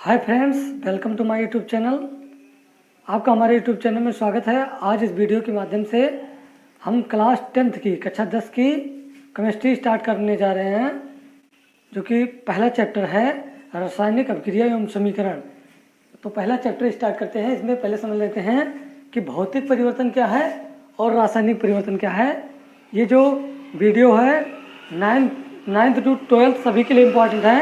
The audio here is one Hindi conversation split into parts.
Hi friends, welcome to my YouTube channel. आपका हमारे यूट्यूब चैनल में स्वागत है। आज इस वीडियो के माध्यम से हम क्लास 10th की कक्षा 10 की केमिस्ट्री स्टार्ट करने जा रहे हैं, जो कि पहला चैप्टर है रासायनिक अभिक्रिया एवं समीकरण। तो पहला चैप्टर स्टार्ट करते हैं। इसमें पहले समझ लेते हैं कि भौतिक परिवर्तन क्या है और रासायनिक परिवर्तन क्या है। ये जो वीडियो है 9th to 12th सभी के लिए इम्पॉर्टेंट है,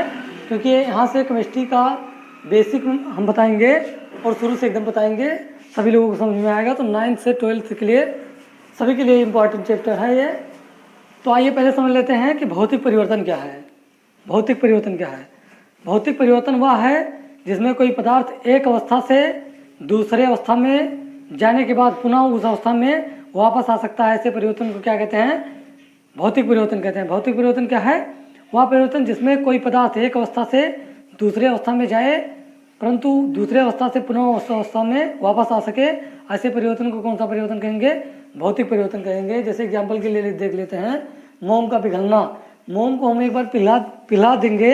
क्योंकि यहाँ से केमिस्ट्री का बेसिक हम बताएंगे और शुरू से एकदम बताएंगे, सभी लोगों को समझ में आएगा। तो 9th से 12th के लिए सभी के लिए इम्पॉर्टेंट चैप्टर है ये। तो आइए पहले समझ लेते हैं कि भौतिक परिवर्तन क्या है। भौतिक परिवर्तन क्या है? भौतिक परिवर्तन वह है जिसमें कोई पदार्थ एक अवस्था से दूसरे अवस्था में जाने के बाद पुनः उस अवस्था में वापस आ सकता है। ऐसे परिवर्तन को क्या कहते हैं? भौतिक परिवर्तन कहते हैं। भौतिक परिवर्तन क्या है? वह परिवर्तन जिसमें कोई पदार्थ एक अवस्था से दूसरे अवस्था में जाए परंतु दूसरे अवस्था से पुनः उस अवस्था में वापस आ सके। ऐसे परिवर्तन को कौन सा परिवर्तन कहेंगे? भौतिक परिवर्तन कहेंगे। जैसे एग्जाम्पल के लिए देख लेते हैं, मोम का पिघलना। मोम को हम एक बार पिघला देंगे,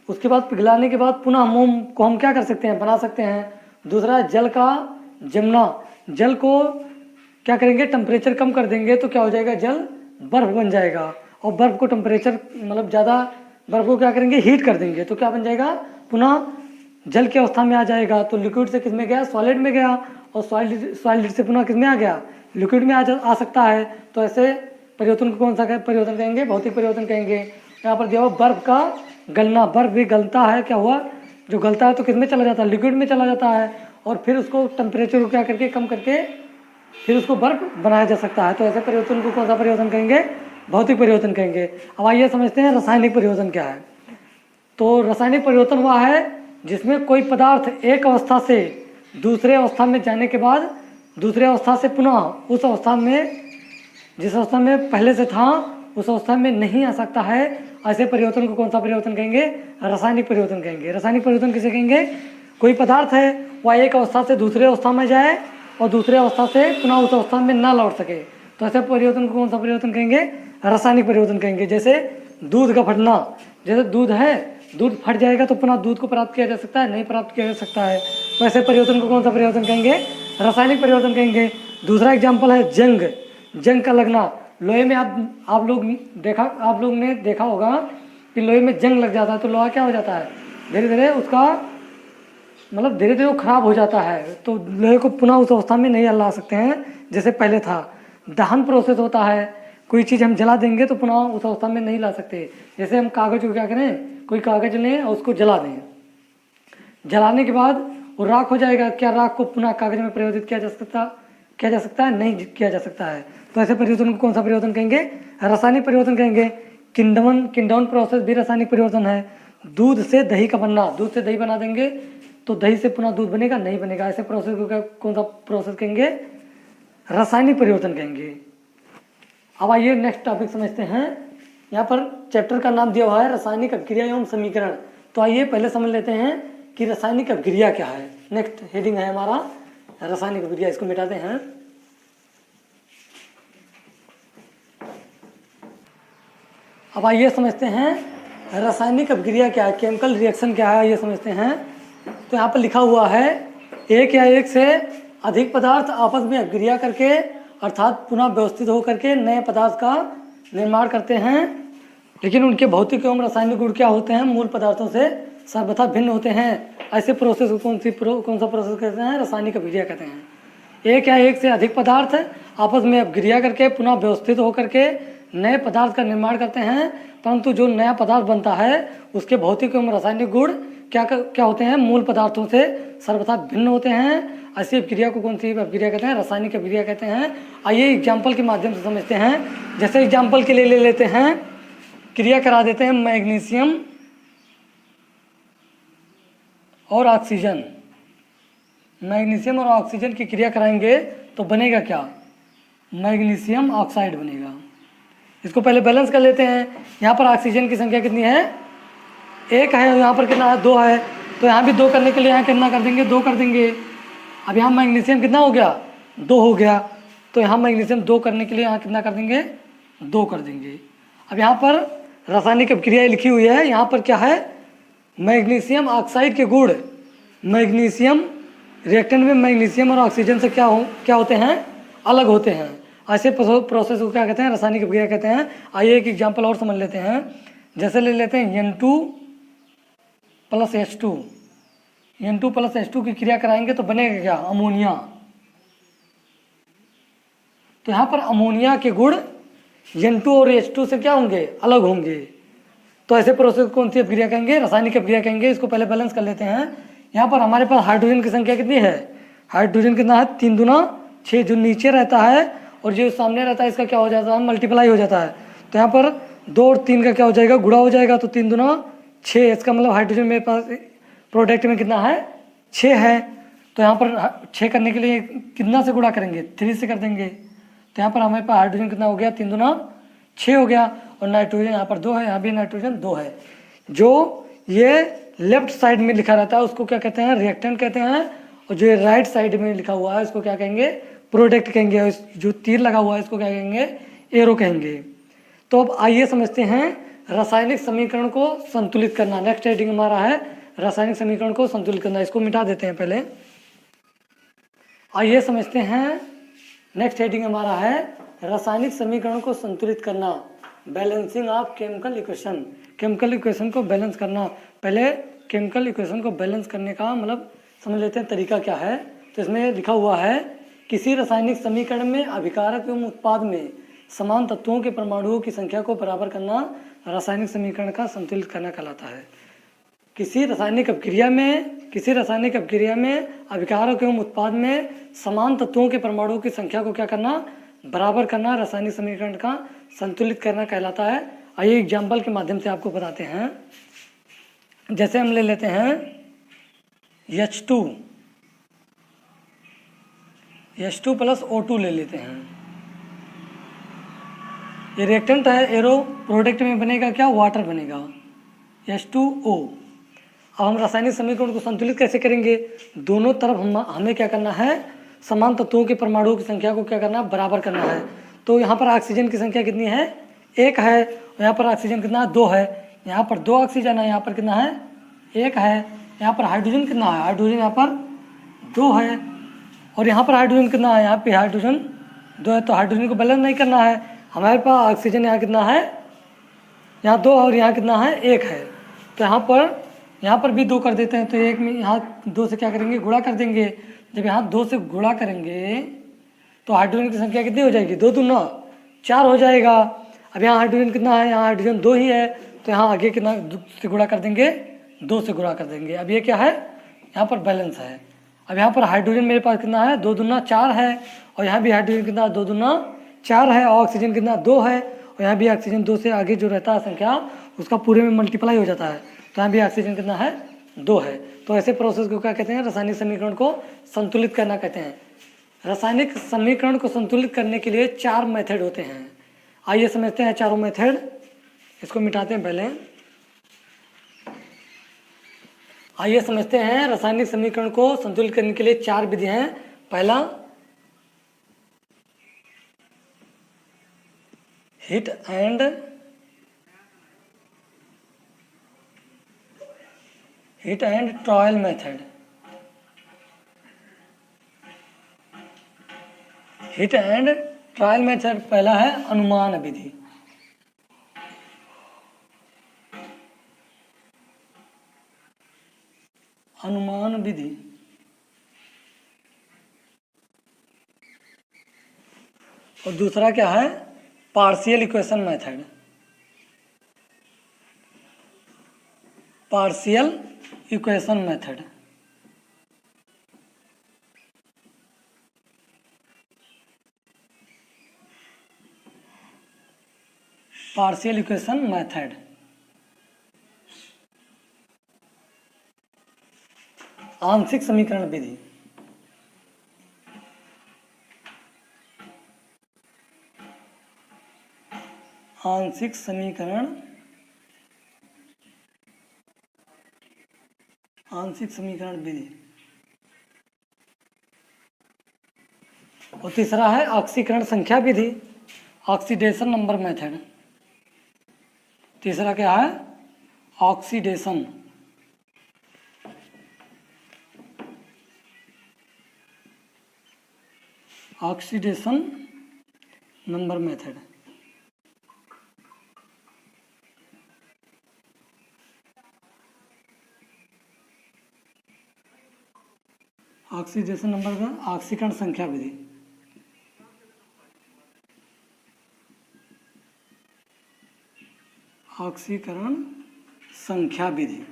उसके बाद पिघलाने के बाद पुनः मोम को हम क्या कर सकते हैं? बना सकते हैं। दूसरा, जल का जमना। जल को क्या करेंगे? टेम्परेचर कम कर देंगे तो क्या हो जाएगा? जल बर्फ बन जाएगा। और बर्फ को टेम्परेचर मतलब ज़्यादा बर्फ को क्या करेंगे? हीट कर देंगे तो क्या बन जाएगा? पुनः जल की अवस्था में आ जाएगा। तो लिक्विड से किस में गया? सॉलिड में गया। और सॉलिड से पुनः किस में आ गया? लिक्विड में आ सकता है। तो ऐसे परिवर्तन को कौन सा परिवर्तन कहेंगे? भौतिक परिवर्तन कहेंगे। यहाँ पर दिया हुआ बर्फ का गलना। बर्फ भी गलता है, क्या हुआ? जो गलता है तो किस में चला जाता है? लिक्विड में चला जाता है। और फिर उसको टेम्परेचर को क्या करके कम करके फिर उसको बर्फ बनाया जा सकता है। तो ऐसे परिवर्तन को कौन सा परिवर्तन कहेंगे? भौतिक परिवर्तन कहेंगे। अब आइए समझते हैं रासायनिक परिवर्तन क्या है। तो रासायनिक परिवर्तन वह है जिसमें कोई पदार्थ एक अवस्था से दूसरे अवस्था में जाने के बाद दूसरे अवस्था से पुनः उस अवस्था में जिस अवस्था में पहले से था उस अवस्था में नहीं आ सकता है। ऐसे परिवर्तन को कौन सा परिवर्तन कहेंगे? रासायनिक परिवर्तन कहेंगे। रासायनिक परिवर्तन किसे कहेंगे? कोई पदार्थ है वह एक अवस्था से दूसरे अवस्था में जाए और दूसरे अवस्था से पुनः उस अवस्था में ना लौट सके। तो ऐसे परिवर्तन को कौन सा परिवर्तन कहेंगे? रासायनिक परिवर्तन कहेंगे। जैसे दूध का फटना। जैसे दूध है, दूध फट जाएगा तो पुनः दूध को प्राप्त किया जा सकता है? नहीं प्राप्त किया जा सकता है। तो ऐसे परिवर्तन को कौन सा परिवर्तन कहेंगे? रासायनिक परिवर्तन कहेंगे। दूसरा एग्जाम्पल है जंग का लगना। लोहे में आप लोग ने देखा होगा कि लोहे में जंग लग जाता है तो लोहा क्या हो जाता है? धीरे धीरे उसका मतलब धीरे धीरे वो खराब हो जाता है। तो लोहे को पुनः उस अवस्था में नहीं ला सकते हैं जैसे पहले था। दहन प्रोसेस होता है, कोई चीज़ हम जला देंगे तो पुनः उस अवस्था में नहीं ला सकते। जैसे हम कागज़ को क्या करें? कोई कागज़ लें और उसको जला दें, जलाने के बाद वो राख हो जाएगा। क्या राख को पुनः कागज़ में परिवर्तित किया जा सकता है? नहीं किया जा सकता है। तो ऐसे परिवर्तन को कौन सा परिवर्तन कहेंगे? रासायनिक परिवर्तन कहेंगे। किंडौन प्रोसेस भी रासायनिक परिवर्तन है। दूध से दही का बनना। दूध से दही बना देंगे तो दही से पुनः दूध बनेगा? नहीं बनेगा। ऐसे प्रोसेस को कौन सा प्रोसेस कहेंगे? रासायनिक परिवर्तन कहेंगे। अब आइए नेक्स्ट टॉपिक समझते हैं। यहाँ पर चैप्टर का नाम दिया हुआ है रासायनिक अभिक्रिया एवं समीकरण। तो आइए पहले समझ लेते हैं कि रासायनिक अभिक्रिया क्या है। नेक्स्ट हेडिंग है हमारा रासायनिक अभिक्रिया। इसको मिटाते हैं। अब आइए समझते हैं रासायनिक अभिक्रिया क्या है, केमिकल रिएक्शन क्या है, ये समझते हैं। तो यहाँ पर लिखा हुआ है, एक या एक से अधिक पदार्थ आपस में अभिक्रिया करके अर्थात पुनः व्यवस्थित होकर के नए पदार्थ का निर्माण करते हैं, लेकिन उनके भौतिक एवं रासायनिक गुण क्या होते हैं? मूल पदार्थों से सर्वथा भिन्न होते हैं। ऐसे प्रोसेस को कौन सा प्रोसेस कहते हैं? रासायनिक अभिक्रिया कहते हैं। एक या एक से अधिक पदार्थ आपस में अभिक्रिया करके पुनः व्यवस्थित होकर के नए पदार्थ का निर्माण करते हैं, परंतु जो नया पदार्थ बनता है उसके भौतिक एवं रासायनिक गुण क्या होते हैं? मूल पदार्थों से सर्वथा भिन्न होते हैं। ऐसी अभिक्रिया को कौन सी अभिक्रिया कहते हैं? रासायनिक अभिक्रिया कहते हैं। आइए एग्जाम्पल के माध्यम से समझते हैं। जैसे एग्जाम्पल के लिए ले लेते हैं, क्रिया करा देते हैं मैग्नीशियम और ऑक्सीजन। मैग्नीशियम और ऑक्सीजन की क्रिया कराएंगे तो बनेगा क्या? मैग्नीशियम ऑक्साइड बनेगा। इसको पहले बैलेंस कर लेते हैं। यहाँ पर ऑक्सीजन की संख्या कितनी है? 1 है। यहाँ पर कितना है? 2 है। तो यहाँ भी 2 करने के लिए यहाँ कितना कर देंगे? 2 कर देंगे। अब यहाँ मैग्नीशियम कितना हो गया? 2 हो गया। तो यहाँ मैग्नीशियम 2 करने के लिए यहाँ कितना कर देंगे? 2 कर देंगे। अब यहाँ पर रासायनिक अभिक्रिया लिखी हुई है। यहाँ पर क्या है? मैग्नीशियम ऑक्साइड के गुण, मैग्नीशियम रिएक्टेंट में मैग्नीशियम और ऑक्सीजन से क्या होते हैं, अलग होते हैं। ऐसे प्रोसेस को क्या कहते हैं, रासायनिक अभिक्रिया कहते हैं। आइए एक एग्जांपल और समझ लेते हैं। जैसे ले लेते हैं N2 + H2, N2 + H2 की क्रिया कराएंगे तो बनेगा क्या, अमोनिया। तो यहाँ पर अमोनिया के गुण N2 और H2 से क्या होंगे, अलग होंगे। तो ऐसे प्रोसेस कौन सी अभिक्रिया कहेंगे, रासायनिक अभिक्रिया कहेंगे। इसको पहले बैलेंस कर लेते हैं। यहाँ पर हमारे पास हाइड्रोजन की संख्या कितनी है, हाइड्रोजन कितना है, 3 दूना 6, जो नीचे रहता है और जो सामने रहता है इसका क्या हो जाता है, मल्टीप्लाई हो जाता है। तो यहाँ पर 2 और 3 का क्या हो जाएगा, गुणा हो जाएगा। तो 3 दूना 6, इसका मतलब हाइड्रोजन मेरे पास प्रोडक्ट में कितना है, 6 है। तो यहाँ पर 6 करने के लिए कितना से गुणा करेंगे, 3 से कर देंगे। तो यहाँ पर हमारे पास हाइड्रोजन कितना हो गया, 3 दूना 6 हो गया। और नाइट्रोजन यहाँ पर 2 है, यहाँ भी नाइट्रोजन 2 है। जो ये लेफ्ट साइड में लिखा रहता है उसको क्या कहते हैं, रिएक्टेंट कहते हैं। और जो राइट साइड में लिखा हुआ है उसको क्या कहेंगे, प्रोडक्ट कहेंगे। और जो तीर लगा हुआ है इसको क्या कहेंगे, एरो कहेंगे। तो अब आइए समझते हैं रासायनिक समीकरण को संतुलित करना। नेक्स्ट हेडिंग हमारा है रासायनिक समीकरण को संतुलित करना। इसको मिटा देते हैं पहले। आइए समझते हैं, नेक्स्ट हेडिंग हमारा है रासायनिक समीकरण को संतुलित करना, balancing of chemical equation. Chemical equation को बैलेंस करना। पहले केमिकल इक्वेशन को बैलेंस करने का मतलब समझ लेते हैं तरीका क्या है। तो इसमें लिखा हुआ है, किसी रासायनिक समीकरण में अभिकारक एवं उत्पाद में समान तत्वों के परमाणुओं की संख्या को बराबर करना रासायनिक समीकरण का संतुलित करना कहलाता है। किसी रासायनिक अपक्रिया में अभिकारक एवं उत्पाद में समान तत्वों के परमाणुओं की संख्या को क्या करना, बराबर करना रासायनिक समीकरण का संतुलित करना कहलाता है। आइए एग्जाम्पल के माध्यम से आपको बताते हैं। जैसे हम ले लेते हैं H2 + O2 ले लेते हैं। ये रिएक्टेंट है, एरो प्रोडक्ट में बनेगा क्या, वाटर बनेगा, H2O। अब हम रासायनिक समीकरण को संतुलित कैसे करेंगे, दोनों तरफ हमें क्या करना है, समान तत्वों के परमाणुओं की संख्या को क्या करना, बराबर करना है। तो यहाँ पर ऑक्सीजन की संख्या कितनी है, 1 है। और यहाँ पर ऑक्सीजन कितना है, 2 है। यहाँ पर 2 ऑक्सीजन है, यहाँ पर कितना है, 1 है। यहाँ पर हाइड्रोजन कितना है, हाइड्रोजन यहाँ पर 2 है। और यहाँ पर हाइड्रोजन कितना है, यहाँ पे हाइड्रोजन 2 है। तो हाइड्रोजन को बैलेंस नहीं करना है। हमारे पास ऑक्सीजन यहाँ कितना है, यहाँ 2 और यहाँ कितना है, 1 है। तो यहाँ पर भी 2 कर देते हैं। तो 1 में यहाँ 2 से क्या करेंगे, गुणा कर देंगे। जब यहाँ 2 से गुणा करेंगे तो हाइड्रोजन की संख्या कितनी हो जाएगी, 2 दूना 4 हो जाएगा। अब यहाँ हाइड्रोजन कितना है, यहाँ हाइड्रोजन 2 ही है। तो यहाँ आगे कितना से गुणा कर देंगे, 2 से गुणा कर देंगे। अब ये क्या है, यहाँ पर बैलेंस है। अब यहाँ पर हाइड्रोजन मेरे पास कितना है, 2 दूना 4 है। और यहाँ भी हाइड्रोजन कितना, 2 दूना 4 है। और ऑक्सीजन कितना, 2 है। और यहाँ भी ऑक्सीजन 2 से आगे जो रहता है संख्या उसका पूरे में मल्टीप्लाई हो जाता है। तो यहाँ भी ऑक्सीजन कितना है, 2 है। तो ऐसे प्रोसेस को क्या कहते हैं, रासायनिक समीकरण को संतुलित करना कहते हैं। रासायनिक समीकरण को संतुलित करने के लिए 4 मेथड होते हैं। आइए समझते हैं चारों मेथड। इसको मिटाते हैं पहले। आइए समझते हैं रासायनिक समीकरण को संतुलित करने के लिए 4 विधियां हैं। पहला, heat and trial method. Heat and trial method पहला है अनुमान विधि। अनुमान विधि और दूसरा क्या है, partial equation method. Partial equation method. Partial equation method. आंशिक समीकरण विधि। आंशिक समीकरण विधि। और तीसरा है ऑक्सीकरण संख्या विधि, ऑक्सीडेशन नंबर मेथड। तीसरा क्या है, oxidation oxidation number method. Oxidation number का ऑक्सीकरण संख्या विधि। ऑक्सीकरण संख्या विधि।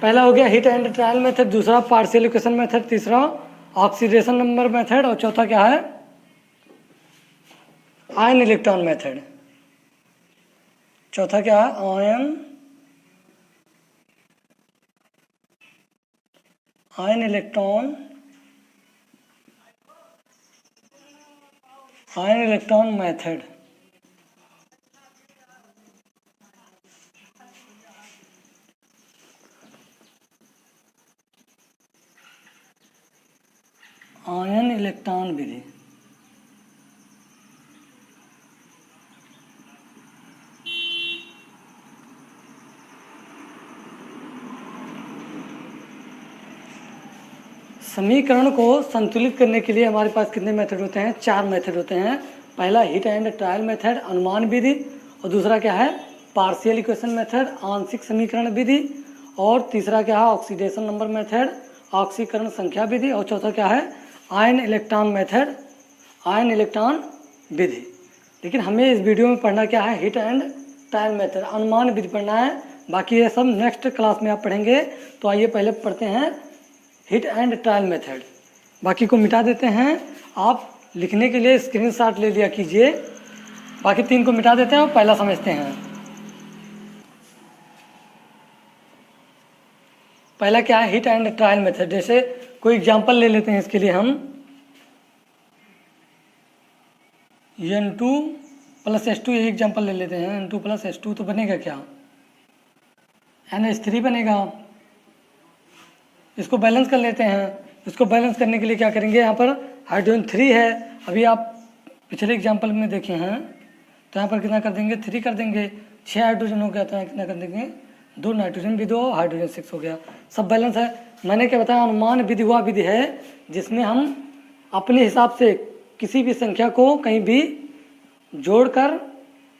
पहला हो गया हिट एंड ट्रायल मेथड, दूसरा पार्शियल इक्वेशन मेथड, तीसरा ऑक्सीडेशन नंबर मेथड और चौथा क्या है आयन इलेक्ट्रॉन मेथड। चौथा क्या है ion electron method. Ion electron विधि। समीकरण को संतुलित करने के लिए हमारे पास कितने मेथड होते हैं? 4 मेथड होते हैं। पहला हिट एंड ट्रायल मेथड अनुमान विधि, और दूसरा क्या है पार्शियल इक्वेशन मेथड आंशिक समीकरण विधि, और तीसरा क्या है ऑक्सीडेशन नंबर मेथड ऑक्सीकरण संख्या विधि, और चौथा क्या है ion electron method ion electron विधि। लेकिन हमें इस वीडियो में पढ़ना क्या है हिट एंड ट्रायल मेथड अनुमान विधि पढ़ना है, बाकी ये सब नेक्स्ट क्लास में आप पढ़ेंगे। तो आइए पहले पढ़ते हैं हिट एंड ट्रायल मेथड। बाकी को मिटा देते हैं, आप लिखने के लिए स्क्रीनशॉट ले लिया कीजिए। बाकी 3 को मिटा देते हैं और पहला समझते हैं। पहला क्या है हिट एंड ट्रायल मेथड। जैसे कोई एग्जांपल ले लेते हैं इसके लिए हम N2 + H2 ये एग्जांपल ले लेते हैं। N2 + H2 तो बनेगा क्या NH3 बनेगा। इसको बैलेंस कर लेते हैं। इसको बैलेंस करने के लिए क्या करेंगे, यहाँ पर हाइड्रोजन 3 है। अभी आप पिछले एग्जांपल में देखे हैं तो यहाँ पर कितना कर देंगे 3 कर देंगे, 6 हाइड्रोजन हो गया तो यहाँ कितना कर देंगे 2 नाइट्रोजन भी 2 हाइड्रोजन 6 हो गया, सब बैलेंस है। मैंने क्या बताया अनुमान विधि वह विधि है जिसमें हम अपने हिसाब से किसी भी संख्या को कहीं भी जोड़कर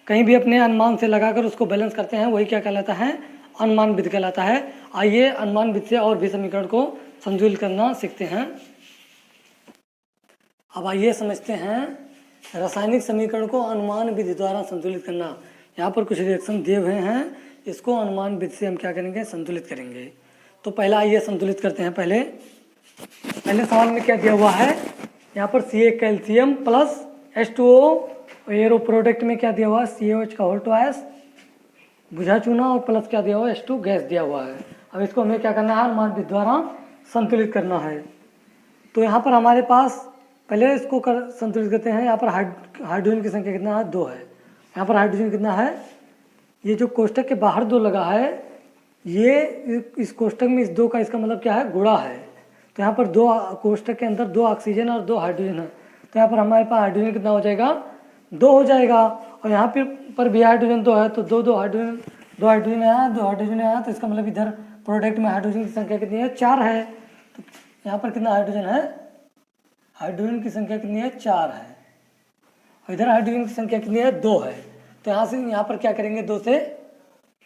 कहीं भी अपने अनुमान से लगाकर उसको बैलेंस करते हैं, वही क्या कहलाता है अनुमान विधि कहलाता है। आइए अनुमान विधि से और भी समीकरण को संतुलित करना सीखते हैं। अब आइए समझते हैं रासायनिक समीकरण को अनुमान विधि द्वारा संतुलित करना। यहाँ पर कुछ रिएक्शन दिए हुए हैं, इसको अनुमान विधि से हम क्या करेंगे संतुलित करेंगे। तो पहला आइए संतुलित करते हैं। पहले सवाल में क्या दिया हुआ है, यहाँ पर Ca calcium plus H2O, arrow product में क्या दिया हुआ है CaOH का होल ट्वाइस बुझा चूना और प्लस क्या दिया हुआ है H2 गैस दिया हुआ है। अब इसको हमें क्या करना है अनुमान विधि द्वारा संतुलित करना है। तो यहाँ पर हमारे पास पहले इसको संतुलित करते हैं। यहाँ पर हाइड्रोजन की संख्या कितना है 2 है। यहाँ पर हाइड्रोजन कितना है, ये जो कोष्टक के बाहर 2 लगा है, ये इस कोष्टक में इस 2 का इसका मतलब क्या है गुणा है। तो यहाँ पर 2 कोष्टक के अंदर 2 ऑक्सीजन और 2 हाइड्रोजन है। तो यहाँ पर हमारे पास हाइड्रोजन कितना हो जाएगा 2 हो जाएगा, और यहाँ पर भी हाइड्रोजन 2 है तो 2 हाइड्रोजन आया 2 हाइड्रोजन आया, तो इसका मतलब इधर प्रोडक्ट में हाइड्रोजन की संख्या कितनी है 4 है। तो यहाँ पर कितना हाइड्रोजन है, हाइड्रोजन की संख्या कितनी है 4 है, और इधर हाइड्रोजन की संख्या कितनी है 2 है। तो यहाँ से यहाँ पर क्या करेंगे 2 से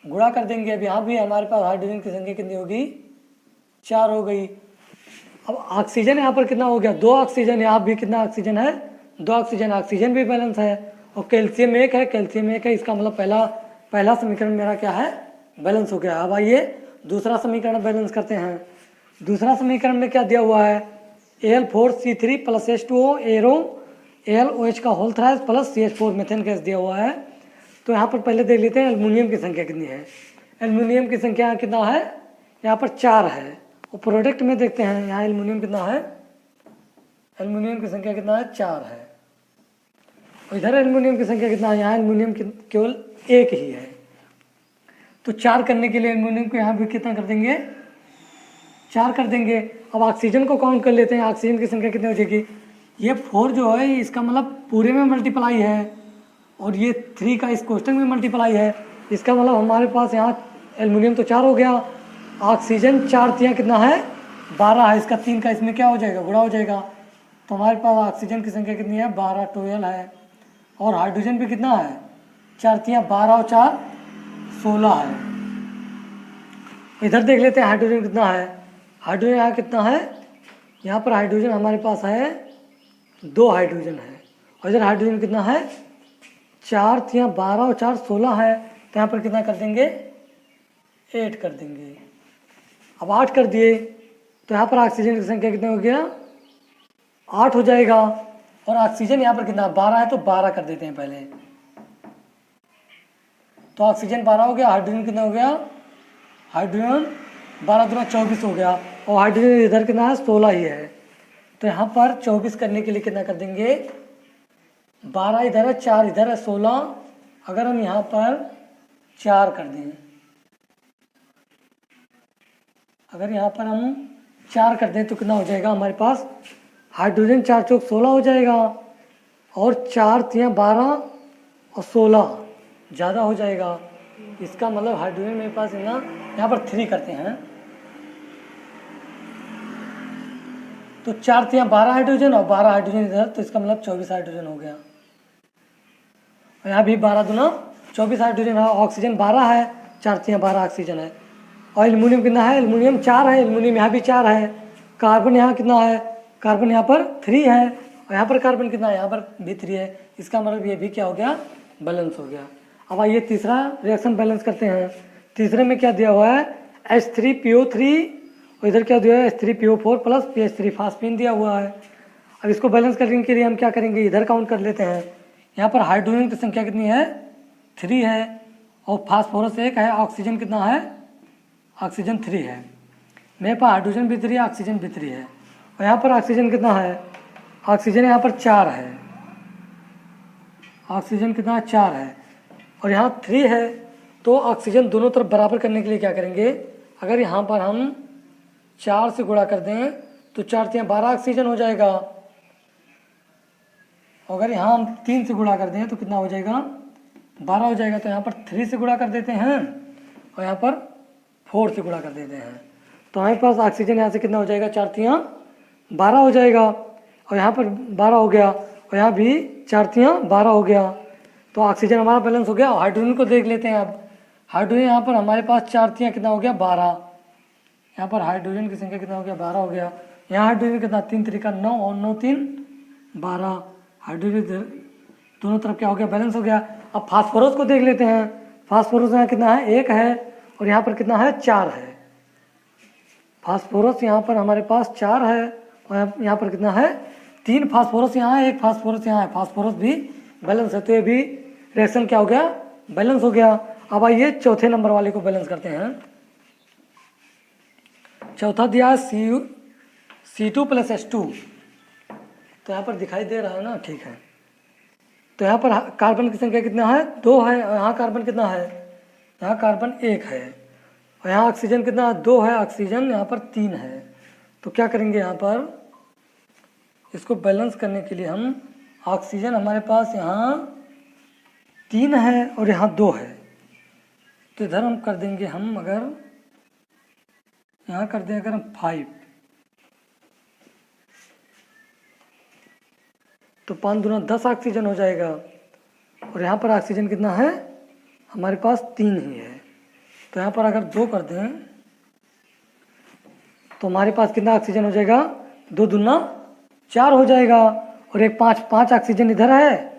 गुणा कर देंगे। अब यहाँ भी हमारे पास हाइड्रोजन की संख्या कितनी होगी 4 हो गई। अब ऑक्सीजन यहाँ पर कितना हो गया 2 ऑक्सीजन, यहाँ भी कितना ऑक्सीजन है 2 ऑक्सीजन, ऑक्सीजन भी बैलेंस है। और कैल्शियम 1 है, कैल्शियम 1 है, इसका मतलब पहला समीकरण मेरा क्या है बैलेंस हो गया। अब आइए दूसरा समीकरण बैलेंस करते हैं। दूसरा समीकरण में क्या दिया हुआ है Al4C3 + H2O एरो AlOH का whole thrice plus CH4 methane gas दिया हुआ है। तो यहाँ पर पहले देख लेते हैं एल्युमिनियम की संख्या कितनी है। एल्युमिनियम की संख्या कितना है यहाँ पर 4 है, और प्रोडक्ट में देखते हैं यहाँ एल्युमिनियम कितना है, एल्युमिनियम की संख्या कितना है 4 है, और इधर एल्युमिनियम की संख्या कितना है, यहाँ एल्युमिनियम केवल 1 ही है। तो 4 करने के लिए एल्युमिनियम को यहाँ भी कितना कर देंगे 4 कर देंगे। अब ऑक्सीजन को काउंट कर लेते हैं, ऑक्सीजन की संख्या कितनी हो जाएगी, ये 4 जो है इसका मतलब पूरे में मल्टीप्लाई है, और ये 3 का इस कोष्टक में मल्टीप्लाई है, इसका मतलब हमारे पास यहाँ एल्युमिनियम तो 4 हो गया, ऑक्सीजन 4 तियाँ कितना है 12 है, इसका 3 का इसमें क्या हो जाएगा गुणा हो जाएगा। तो हमारे पास ऑक्सीजन की संख्या कितनी है 12 12 है। और हाइड्रोजन भी कितना है 4 तियाँ 12 और 4 16 है। इधर देख लेते हैं हाइड्रोजन कितना है। हाइड्रोजन यहाँ कितना है, यहाँ पर हाइड्रोजन हमारे पास है 2 हाइड्रोजन है। और इधर हाइड्रोजन कितना है 4 तियाँ 12 और 4 16 है। तो यहाँ पर कितना कर देंगे 8 कर देंगे। अब 8 कर दिए तो यहाँ पर ऑक्सीजन की संख्या कितना हो गया 8 हो जाएगा। और ऑक्सीजन यहाँ पर कितना 12 है तो 12 कर देते हैं पहले। तो ऑक्सीजन 12 हो गया, हाइड्रोजन कितना हो गया, हाइड्रोजन 12 दूना 24 हो गया। और हाइड्रोजन इधर कितना है 16 ही है। तो यहाँ पर 24 करने के लिए कितना कर देंगे 12 इधर है 4 इधर है 16। अगर हम यहाँ पर 4 कर दें, अगर यहाँ पर हम 4 कर दें तो कितना हो जाएगा हमारे पास हाइड्रोजन 4 चौक 16 हो जाएगा। और 4 तियाँ 12 और 16 ज़्यादा हो जाएगा। इसका मतलब हाइड्रोजन मेरे पास है ना, यहाँ पर 3 करते हैं तो 4 तियाँ 12 हाइड्रोजन और 12 हाइड्रोजन इधर, तो इसका मतलब 24 हाइड्रोजन हो गया। और यहाँ भी 12 दूना 24 हाइड्रोजन है। ऑक्सीजन 12 है, 4 तियाँ 12 ऑक्सीजन है। और एल्युमिनियम कितना है, एल्युमिनियम 4 है, एल्युमिनियम यहाँ भी 4 है। कार्बन यहाँ कितना है, कार्बन यहाँ पर 3 है। और यहाँ पर कार्बन कितना है, यहाँ पर भी 3 है। इसका मतलब ये भी क्या हो गया बैलेंस हो गया। अब आइए तीसरा रिएक्शन बैलेंस करते हैं। तीसरे में क्या दिया हुआ है H3PO3 और इधर क्या दिया है H3PO4 प्लस PH3 फास्फीन दिया हुआ है। अब इसको बैलेंस करने के लिए हम क्या करेंगे, इधर काउंट कर लेते हैं। यहाँ पर हाइड्रोजन की संख्या कितनी है 3 है और फास्फोरस 1 है। ऑक्सीजन कितना है, ऑक्सीजन 3 है। मेरे पास हाइड्रोजन भी 3 है, ऑक्सीजन भी 3 है। और यहाँ पर ऑक्सीजन कितना है, ऑक्सीजन यहाँ पर 4 है, ऑक्सीजन कितना 4 है और यहाँ 3 है। तो ऑक्सीजन दोनों तरफ बराबर करने के लिए क्या करेंगे, अगर यहाँ पर हम 4 से गुणा कर दें तो 4 तियाँ 12 ऑक्सीजन हो जाएगा। अगर यहाँ हम 3 से गुणा कर दें तो कितना हो जाएगा 12 हो जाएगा। तो यहाँ पर 3 से गुणा कर देते हैं और यहाँ पर 4 से गुणा कर देते हैं। तो हमारे पास ऑक्सीजन यहाँ से कितना हो जाएगा 4 तियाँ 12 हो जाएगा। और यहाँ पर 12 हो गया और यहाँ भी 4 तियाँ 12 हो गया। तो ऑक्सीजन हमारा बैलेंस हो गया। हाइड्रोजन को देख लेते हैं। अब हाइड्रोजन यहाँ पर हमारे पास 4 तियाँ कितना हो गया 12। यहाँ पर हाइड्रोजन की संख्या कितना हो गया 12 हो गया। यहाँ हाइड्रोजन कितना 3 3 9 और 9 3 12। हाइड्रोजन दोनों तरफ क्या हो गया बैलेंस हो गया। अब फास्फोरस को देख लेते हैं। फास्फोरस यहाँ कितना है 1 है और यहाँ पर कितना है 4 है। फास्फोरस यहाँ पर हमारे पास 4 है और यहाँ पर कितना है 3 फास्फोरस यहाँ है, 1 फास्फोरस यहाँ है। फास्फोरस भी बैलेंस है। तो ये भी रिएक्शन क्या हो गया बैलेंस हो गया। अब आइए चौथे नंबर वाले को बैलेंस करते हैं। चौथा दिया है C2 प्लस H2। तो यहाँ पर दिखाई दे रहा है ना, ठीक है। तो यहाँ पर कार्बन की संख्या कितना है 2 है और यहाँ कार्बन कितना है, यहाँ कार्बन 1 है और यहाँ ऑक्सीजन कितना 2 है, ऑक्सीजन यहाँ पर 3 है। तो क्या करेंगे यहाँ पर इसको बैलेंस करने के लिए हम ऑक्सीजन हमारे पास यहाँ 3 है और यहाँ 2 है। तो इधर हम कर देंगे, हम अगर यहाँ कर दें अगर हम 5 तो 5 दूना 10 ऑक्सीजन हो जाएगा। और यहाँ पर ऑक्सीजन कितना है हमारे पास 3 ही है। तो यहाँ पर अगर 2 कर दें तो हमारे पास कितना ऑक्सीजन हो जाएगा 2 दूना 4 हो जाएगा। और एक 5 ऑक्सीजन इधर है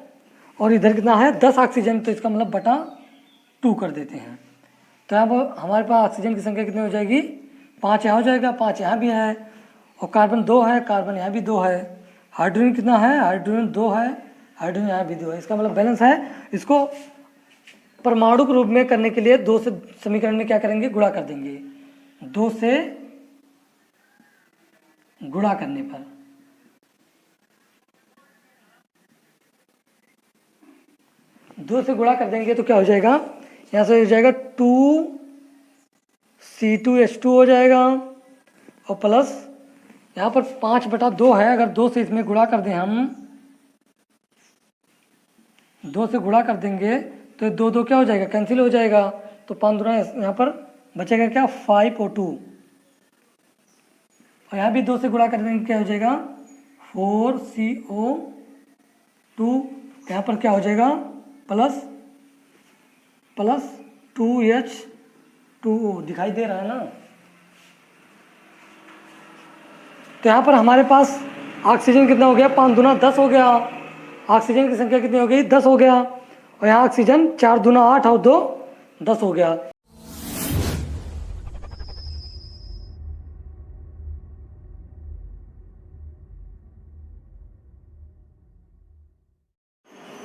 और इधर कितना है 10 ऑक्सीजन। तो इसका मतलब बटा 2 कर देते हैं। तो यहाँ पर हमारे पास ऑक्सीजन की संख्या कितनी हो जाएगी 5 यहाँ हो जाएगा, 5 यहाँ भी है और कार्बन 2 है, कार्बन यहाँ भी 2 है। हाइड्रोजन कितना है, हाइड्रोजन 2 है, हाइड्रोजन यहाँ भी 2 है। इसका मतलब बैलेंस है। इसको परमाणु के रूप में करने के लिए 2 से समीकरण में क्या करेंगे गुणा कर देंगे। 2 से गुणा करने पर दो से गुणा कर देंगे तो क्या हो जाएगा, यहाँ से हो जाएगा 2C2H2 हो जाएगा और प्लस यहाँ पर 5/2 है। अगर 2 से इसमें गुणा कर दें हम 2 से गुणा कर देंगे तो दो दो क्या हो जाएगा, कैंसिल हो जाएगा। तो 5 दूना यहाँ पर बचेगा क्या, 5O2। और यहाँ भी 2 से गुणा कर देंगे, क्या हो जाएगा 4CO2। यहाँ पर क्या हो जाएगा प्लस 2H2O, दिखाई दे रहा है ना। तो यहाँ पर हमारे पास ऑक्सीजन कितना हो गया, 5 दूना 10 हो गया। ऑक्सीजन की संख्या कितनी हो गई, 10 हो गया। और यहाँ ऑक्सीजन 4 दूना 8 और 2 10 हो गया।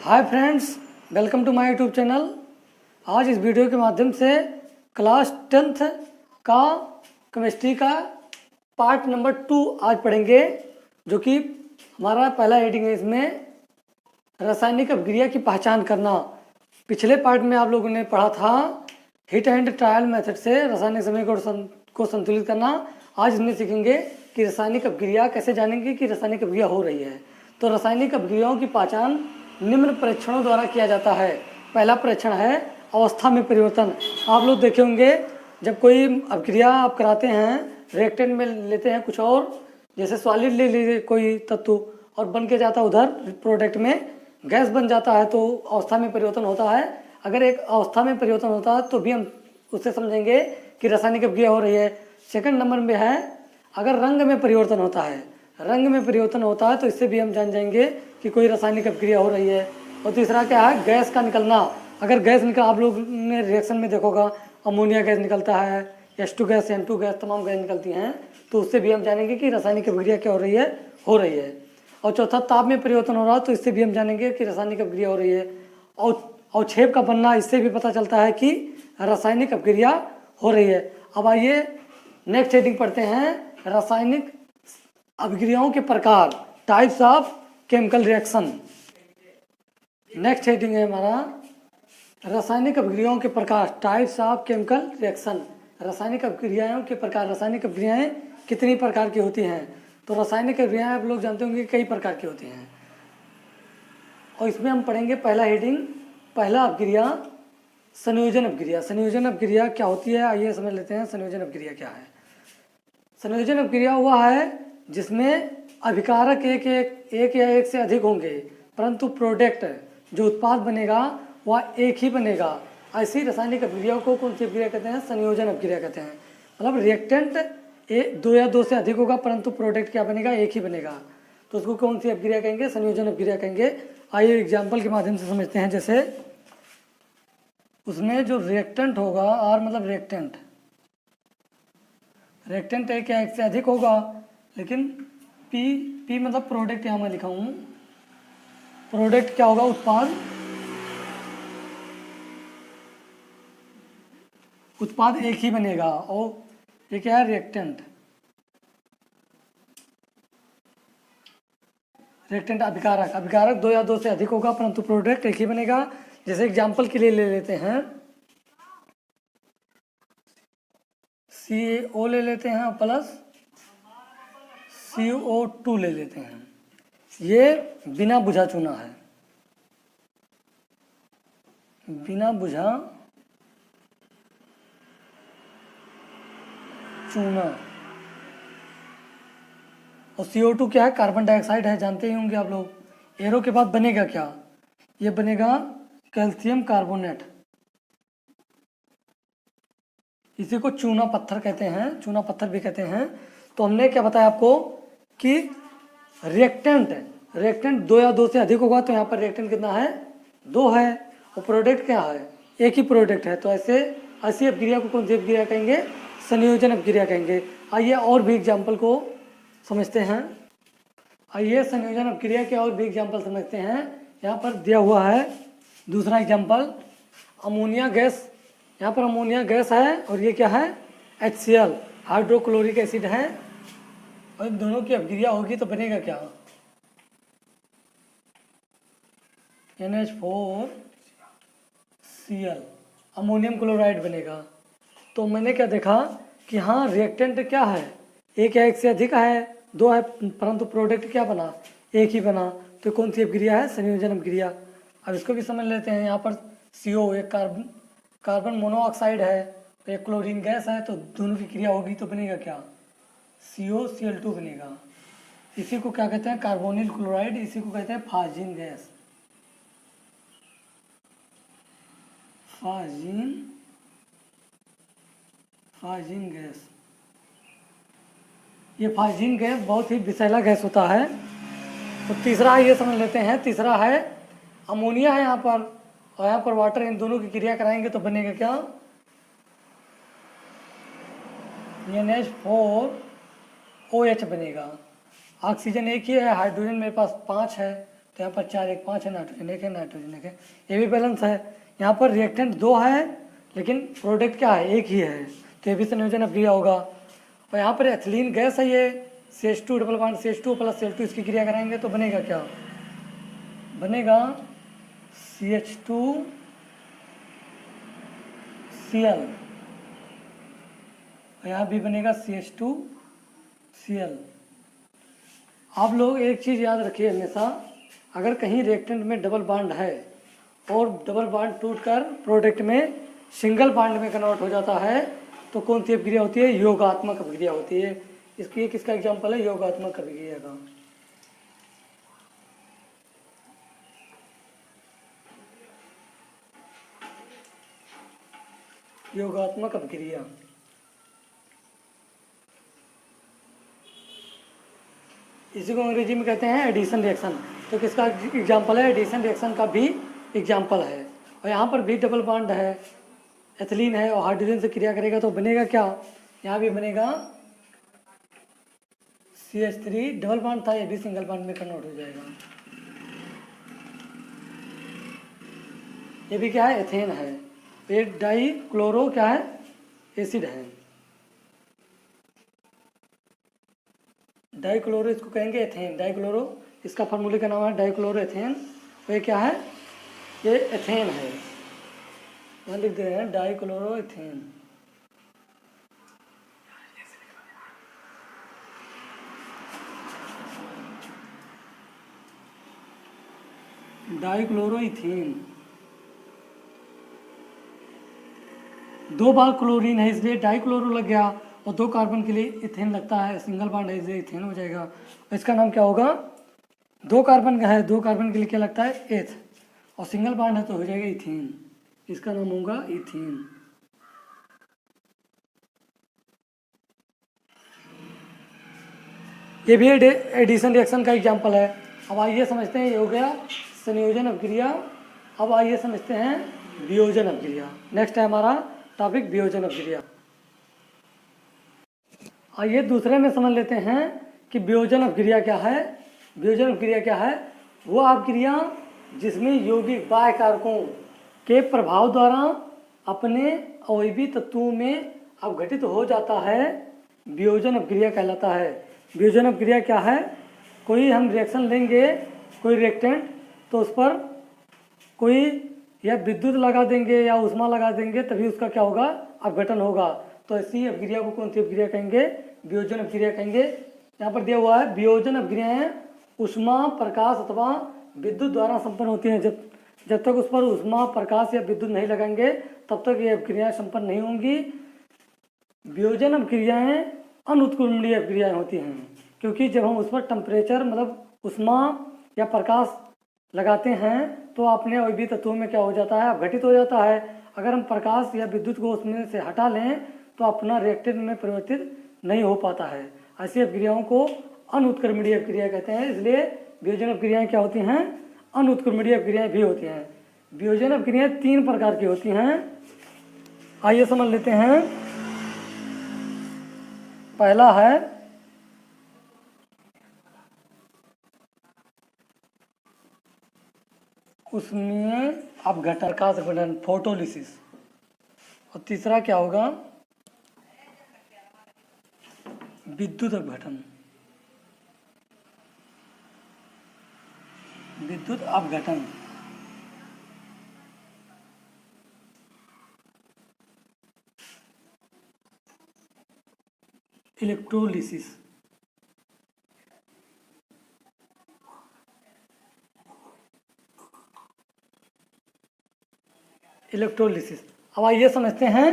Hi friends, welcome to my YouTube channel. आज इस वीडियो के माध्यम से क्लास 10th का केमिस्ट्री का पार्ट नंबर 2 आज पढ़ेंगे, जो कि हमारा पहला हेडिंग है। इसमें रासायनिक अपक्रिया की पहचान करना। पिछले पार्ट में आप लोगों ने पढ़ा था हिट एंड ट्रायल मेथड से रासायनिक समीकरण को संतुलित करना। आज इसमें सीखेंगे कि रासायनिक अपक्रिया कैसे जानेंगे कि रासायनिक अपक्रिया हो रही है। तो रासायनिक अपक्रियाओं की पहचान निम्न परीक्षणों द्वारा किया जाता है। पहला परीक्षण है अवस्था में परिवर्तन। आप लोग देखे होंगे जब कोई अपक्रिया आप कराते हैं, रिएक्टेंट में लेते हैं कुछ और, जैसे सॉलिड ले लीजिए कोई तत्व और बन के जाता है उधर प्रोडक्ट में गैस बन जाता है, तो अवस्था में परिवर्तन होता है। अगर एक अवस्था में परिवर्तन होता है तो भी हम उससे समझेंगे कि रासायनिक अपक्रिया हो रही है। सेकंड नंबर में है अगर रंग में परिवर्तन होता है, रंग में परिवर्तन होता है तो इससे भी हम जान जाएंगे कि कोई रासायनिक अपक्रिया हो रही है। और तीसरा क्या है, गैस का निकलना। अगर गैस निकल, आप लोग ने रिएक्शन में देखोगा अमोनिया गैस निकलता है, H2 गैस, N2 गैस, तमाम गैस निकलती हैं, तो उससे भी हम जानेंगे कि रासायनिक अपक्रिया क्या हो रही है। और चौथा ताप में परिवर्तन हो रहा है, तो इससे भी हम जानेंगे कि रासायनिक अपक्रिया हो रही है। और अवक्षेप का बनना, इससे भी पता चलता है कि रासायनिक अपक्रिया हो रही है। अब आइए नेक्स्ट हेडिंग पढ़ते हैं, रासायनिक अपक्रियाओं के प्रकार, types of chemical reaction. Next heading है हमारा रासायनिक अपक्रियाओं के प्रकार, टाइप्स ऑफ केमिकल रिएक्शन। रासायनिक अपक्रियाओं के प्रकार, रासायनिक अपक्रियाएं कितनी प्रकार की होती हैं। तो रासायनिक अपक्रियाएं आप लोग जानते होंगे कई प्रकार की होती हैं। और इसमें हम पढ़ेंगे पहला हेडिंग, पहला अपक्रिया संयोजन अपक्रिया। संयोजन अपक्रिया क्या होती है, आइए समझ लेते हैं संयोजन अपक्रिया क्या है। संयोजन अपक्रिया वह है जिसमें अभिकारक एक या एक से अधिक होंगे, परंतु प्रोडक्ट जो उत्पाद बनेगा वह एक ही बनेगा। ऐसी रासायनिक अपक्रियाओं को कौन सी अपक्रिया कहते हैं, संयोजन अपक्रिया कहते हैं। मतलब रिएक्टेंट 2 या 2 से अधिक होगा, परंतु प्रोडक्ट क्या बनेगा, एक ही बनेगा, तो उसको कौन सी अपक्रिया कहेंगे, संयोजन अपक्रिया कहेंगे। आइए एग्जाम्पल के माध्यम से समझते हैं। जैसे उसमें जो रिएक्टेंट होगा, R मतलब रिएक्टेंट, रिएक्टेंट एक या एक से अधिक होगा, लेकिन P मतलब प्रोडक्ट, यहाँ मैं लिखा हूँ प्रोडक्ट क्या होगा, उत्पाद एक ही बनेगा। और ये क्या है, रिएक्टेंट अभिकारक 2 या 2 से अधिक होगा, परंतु प्रोडक्ट एक ही बनेगा। जैसे एग्जांपल के लिए ले लेते हैं CaO ले लेते हैं प्लस CO2 ले लेते हैं। ये बिना बुझा चूना है, बिना बुझा चूना। और CO2 क्या है, कार्बन डाइऑक्साइड है, जानते ही होंगे आप लोग। एरो के बाद बनेगा क्या, ये बनेगा कैल्शियम कार्बोनेट। इसी को चूना पत्थर कहते हैं, चूना पत्थर भी कहते हैं। तो हमने क्या बताया आपको कि रिएक्टेंट 2 या 2 से अधिक होगा, तो यहाँ पर रिएक्टेंट कितना है, 2 है। और प्रोडक्ट क्या है, एक ही प्रोडक्ट है। तो ऐसी अपक्रिया को कौन सी अपक्रिया कहेंगे, संयोजन अपक्रिया कहेंगे। आइए और भी एग्जाम्पल को समझते हैं। आइए संयोजन अपक्रिया के और भी एग्जाम्पल समझते हैं। यहाँ पर दिया हुआ है दूसरा एग्जाम्पल, अमोनिया गैस। यहाँ पर अमोनिया गैस है और ये क्या है, HCl हाइड्रोक्लोरिक एसिड है। और इन दोनों की अपक्रिया होगी तो बनेगा क्या, NH4Cl, अमोनियम क्लोराइड बनेगा। तो मैंने क्या देखा कि हाँ रिएक्टेंट क्या है, एक या एक से अधिक है, 2 है, परंतु प्रोडक्ट क्या बना, एक ही बना। तो कौन सी अपक्रिया है, संयोजन अपक्रिया। अब इसको भी समझ लेते हैं। यहाँ पर CO एक कार्बन मोनोऑक्साइड है, तो एक क्लोरीन गैस है, तो दोनों की क्रिया होगी तो बनेगा क्या, COCl2 बनेगा। इसी को क्या कहते हैं, कार्बोनिल क्लोराइड, इसी को कहते हैं फाजिन गैस। फाजिन गैस, ये फाजिन गैस बहुत ही विषैला गैस होता है। तो तीसरा ये समझ लेते हैं, तीसरा है अमोनिया है यहाँ पर, और यहाँ पर वाटर, इन दोनों की क्रिया कराएंगे तो बनेगा क्या, NH4OH बनेगा। ऑक्सीजन एक ही है, हाइड्रोजन मेरे पास 5 है, तो यहाँ पर 4, 1 5 है, नाइट्रोजन एक है, नाइट्रोजन एक है, ये भी बैलेंस है। यहाँ पर रिएक्टेंट 2 है, लेकिन प्रोडक्ट क्या है, एक ही है, तो ये भी संयोजन अभिक्रिया होगा। और यहाँ पर एथिलीन गैस है, ये CH2 double bond CH2 + Cl2, इसकी क्रिया कराएंगे तो बनेगा क्या, बनेगा CH2Cl, यहाँ भी बनेगा CH2Cl। आप लोग एक चीज़ याद रखिए हमेशा, अगर कहीं रिएक्टेंट में डबल बॉन्ड है और डबल बॉन्ड टूटकर प्रोडक्ट में सिंगल बॉन्ड में कन्वर्ट हो जाता है, तो कौन सी अभिक्रिया होती है, योगात्मक अभिक्रिया होती है। इसकी किसका एग्जाम्पल है, योगात्मक अभिक्रिया का। योगात्मक अभिक्रिया, इसी को अंग्रेजी में कहते हैं एडिशन रिएक्शन। तो किसका एग्जाम्पल है, एडिशन रिएक्शन का भी एग्जाम्पल है। और यहाँ पर भी डबल बॉन्ड है, एथिलीन है और हाइड्रोजन से क्रिया करेगा तो बनेगा क्या, यहाँ भी बनेगा CH3, डबल बॉन्ड था, ये भी सिंगल बॉन्ड में कन्वर्ट हो जाएगा। ये भी क्या है, एथेन है, ये डाई क्लोरो क्या है, एसिड है, डाइक्लोरो इसको कहेंगे एथेन, डाइक्लोरो, इसका फार्मूले का नाम है डाइक्लोरो एथेन। तो ये क्या है, ये एथेन है, यहाँ लिख दे रहे हैं डाइक्लोरो एथेन। डाइक्लोरोइथेन, 2 बार क्लोरीन है इसलिए डाइक्लोरो लग गया, और 2 कार्बन के लिए इथेन लगता है, सिंगल बॉन्ड है इसलिए इथेन हो जाएगा। इसका नाम क्या होगा, 2 कार्बन का है, 2 कार्बन के लिए क्या लगता है, एथ, और सिंगल बॉन्ड है तो हो जाएगा इथेन, इसका नाम होगा इथेन। ये भी एडिशन रिएक्शन का एग्जाम्पल है। अब आइए समझते हैं, ये हो गया संयोजन अभिक्रिया। अब आइए समझते हैं वियोजन अभिक्रिया। नेक्स्ट है हमारा टॉपिक वियोजन अभिक्रिया। आइए दूसरे में समझ लेते हैं कि वियोजन अभिक्रिया क्या है। वियोजन अभिक्रिया क्या है, वो अभिक्रिया जिसमें यौगिक बाह्य कारकों के प्रभाव द्वारा अपने अवयवी तत्वों में अपघटित हो जाता है, वियोजन अभिक्रिया कहलाता है। वियोजन अभिक्रिया क्या है, कोई हम रिएक्शन लेंगे, कोई रिएक्टेंट, तो उस पर कोई या विद्युत लगा देंगे या ऊष्मा लगा देंगे, तभी उसका क्या होगा, अपघटन होगा। तो ऐसी अभिक्रिया को कौन सी अभिक्रिया कहेंगे, वियोजन अभिक्रिया कहेंगे। यहाँ पर दिया हुआ है, वियोजन अभिक्रियाएं ऊष्मा, प्रकाश अथवा विद्युत द्वारा संपन्न होती हैं। जब तक उस पर ऊष्मा, प्रकाश या विद्युत नहीं लगाएंगे तब तक ये अभिक्रियाएं संपन्न नहीं होंगी। वियोजन अभिक्रियाएं अनुत्क्रमणीय अभिक्रियाएं होती हैं, क्योंकि जब हम उस पर टेम्परेचर मतलब ऊष्मा या प्रकाश लगाते हैं तो अपने अवयवी तत्वों में क्या हो जाता है, अपघटित हो जाता है। अगर हम प्रकाश या विद्युत को उसमें से हटा लें तो अपना रिएक्टेंट में परिवर्तित नहीं हो पाता है। ऐसी अभिक्रियाओं को अनुत्क्रमणीय अभिक्रिया कहते हैं। इसलिए वियोजन अभिक्रियाएं क्या होती हैं, अनुत्क्रमणीय अभिक्रियाएं भी होती हैं। वियोजन अभिक्रियाएं 3 प्रकार की होती हैं, आइए समझ लेते हैं। पहला है उसमें अपघटन, प्रकाश अपघटन, फोटोलिसिस। और तीसरा क्या होगा, विद्युत अपघटन, विद्युत अपघटन। इलेक्ट्रोलिसिस। इलेक्ट्रोलिसिस। अब आइए समझते हैं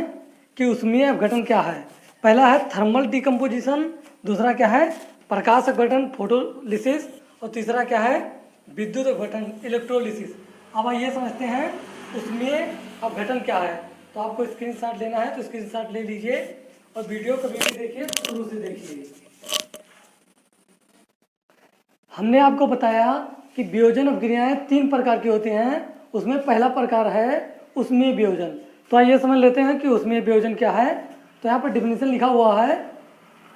कि ऊष्मीय अपघटन क्या है। पहला है थर्मल डिकम्पोजिशन, दूसरा क्या है प्रकाश अपघटन फोटोलिसिस, और तीसरा क्या है विद्युत अपघटन इलेक्ट्रोलिसिस। अब आइए समझते हैं ऊष्मीय अपघटन क्या है। तो आपको स्क्रीनशॉट लेना है तो स्क्रीनशॉट ले लीजिए और वीडियो कभी भी देखिए शुरू से देखिए। हमने आपको बताया कि वियोजन अपक्रियाएं 3 प्रकार की होती हैं। उसमें पहला प्रकार है ऊष्मीय वियोजन। तो आइए समझ लेते हैं कि ऊष्मीय वियोजन क्या है। तो यहाँ पर डिफिनीशन लिखा हुआ है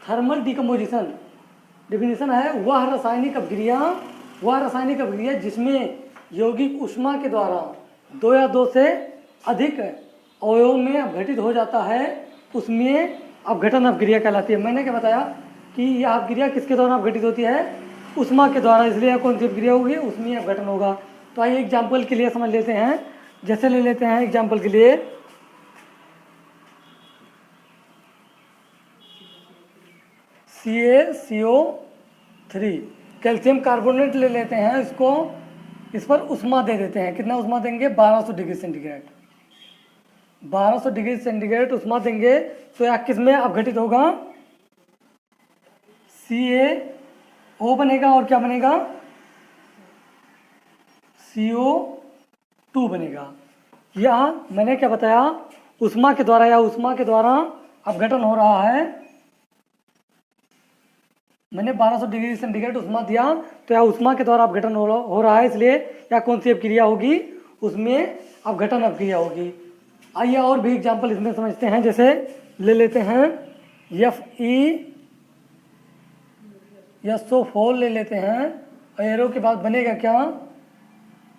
थर्मल डिकम्पोजिशन। डिफिनीशन है वह रासायनिक अपक्रिया जिसमें यौगिक ऊष्मा के द्वारा 2 या 2 से अधिक अवयवों में अपघटित हो जाता है, ऊष्मीय अपघटन अपक्रिया कहलाती है। मैंने क्या बताया कि यह अपक्रिया किसके द्वारा अपघटित होती है, ऊष्मा के द्वारा, इसलिए कौन सी अपक्रिया होगी, ऊष्मीय अपघटन होगा। तो आइए एग्जाम्पल के लिए समझ लेते हैं। जैसे ले लेते हैं एग्जाम्पल के लिए CaCO3 कैल्शियम कार्बोनेट ले लेते हैं। इस पर ऊष्मा दे देते हैं। कितना ऊष्मा देंगे, 1200 डिग्री सेंटीग्रेड। 1200 डिग्री सेंटीग्रेड ऊष्मा देंगे तो यह किस में अपघटित होगा, CaO बनेगा और क्या बनेगा, CO2 बनेगा। यह मैंने क्या बताया, ऊष्मा के द्वारा अपघटन हो रहा है। मैंने 1200 डिग्री सेंटीग्रेड ऊष्मा दिया तो यह ऊष्मा के द्वारा अपघटन हो रहा है, इसलिए यह कौन सी अपक्रिया होगी, उसमें अपघटन अपक्रिया होगी। आइए और भी एग्जाम्पल इसमें समझते हैं। जैसे ले लेते हैं FeSO4 ले लेते हैं और एरो के बाद बनेगा क्या,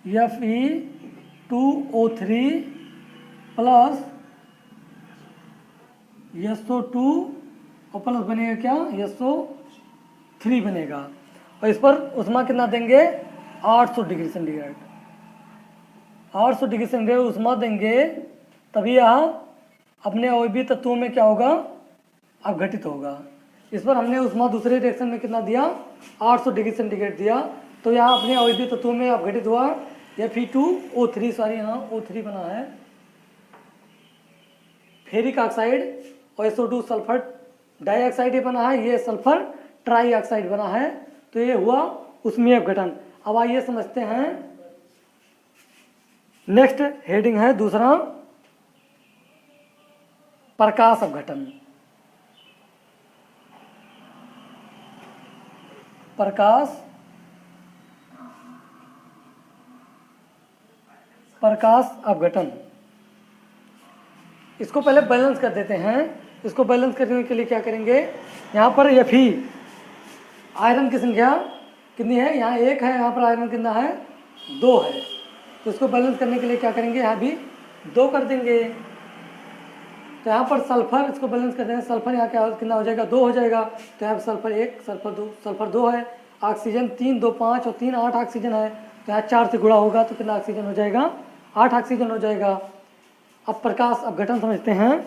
Fe2O3 प्लस SO2 और प्लस बनेगा क्या, SO3 बनेगा। और इस पर ऊष्मा कितना देंगे, 800 डिग्री सेंटीग्रेड। 800 डिग्री सेंटीग्रेड ऊष्मा देंगे तभी यह अपने अवयवी तत्वों में क्या होगा, अपघटित होगा। इस पर हमने ऊष्मा दूसरे रिएक्शन में कितना दिया, 800 डिग्री सेंटीग्रेड दिया, तो यहाँ अपने अवयवी तत्वों में अपघटित हुआ Fe2O3, सॉरी यहाँ O3 बना है, फेरिक ऑक्साइड और SO2 सल्फर डाइऑक्साइड ये बना है, ये सल्फर ट्राईऑक्साइड बना है। तो ये हुआ ऊष्मीय अपघटन। अब आइए समझते हैं, नेक्स्ट हेडिंग है दूसरा प्रकाश अपघटन। प्रकाश अपघटन, इसको पहले बैलेंस कर देते हैं। इसको बैलेंस करने के लिए क्या करेंगे, यहाँ पर Fe आयरन की संख्या कितनी है, यहाँ 1 है, यहाँ पर आयरन कितना है, 2 है। तो इसको बैलेंस करने के लिए क्या करेंगे, यहाँ भी 2 कर देंगे। तो यहाँ पर सल्फर, इसको बैलेंस कर देंगे, सल्फर यहाँ क्या कितना हो जाएगा, 2 हो जाएगा। तो यहाँ पर सल्फर 1, सल्फर 2 है। ऑक्सीजन 3, 2 5 और 3 8 ऑक्सीजन है। तो यहाँ 4 से गुणा होगा तो कितना ऑक्सीजन हो जाएगा, 8 ऑक्सीजन हो जाएगा। अब प्रकाश अपघटन समझते हैं,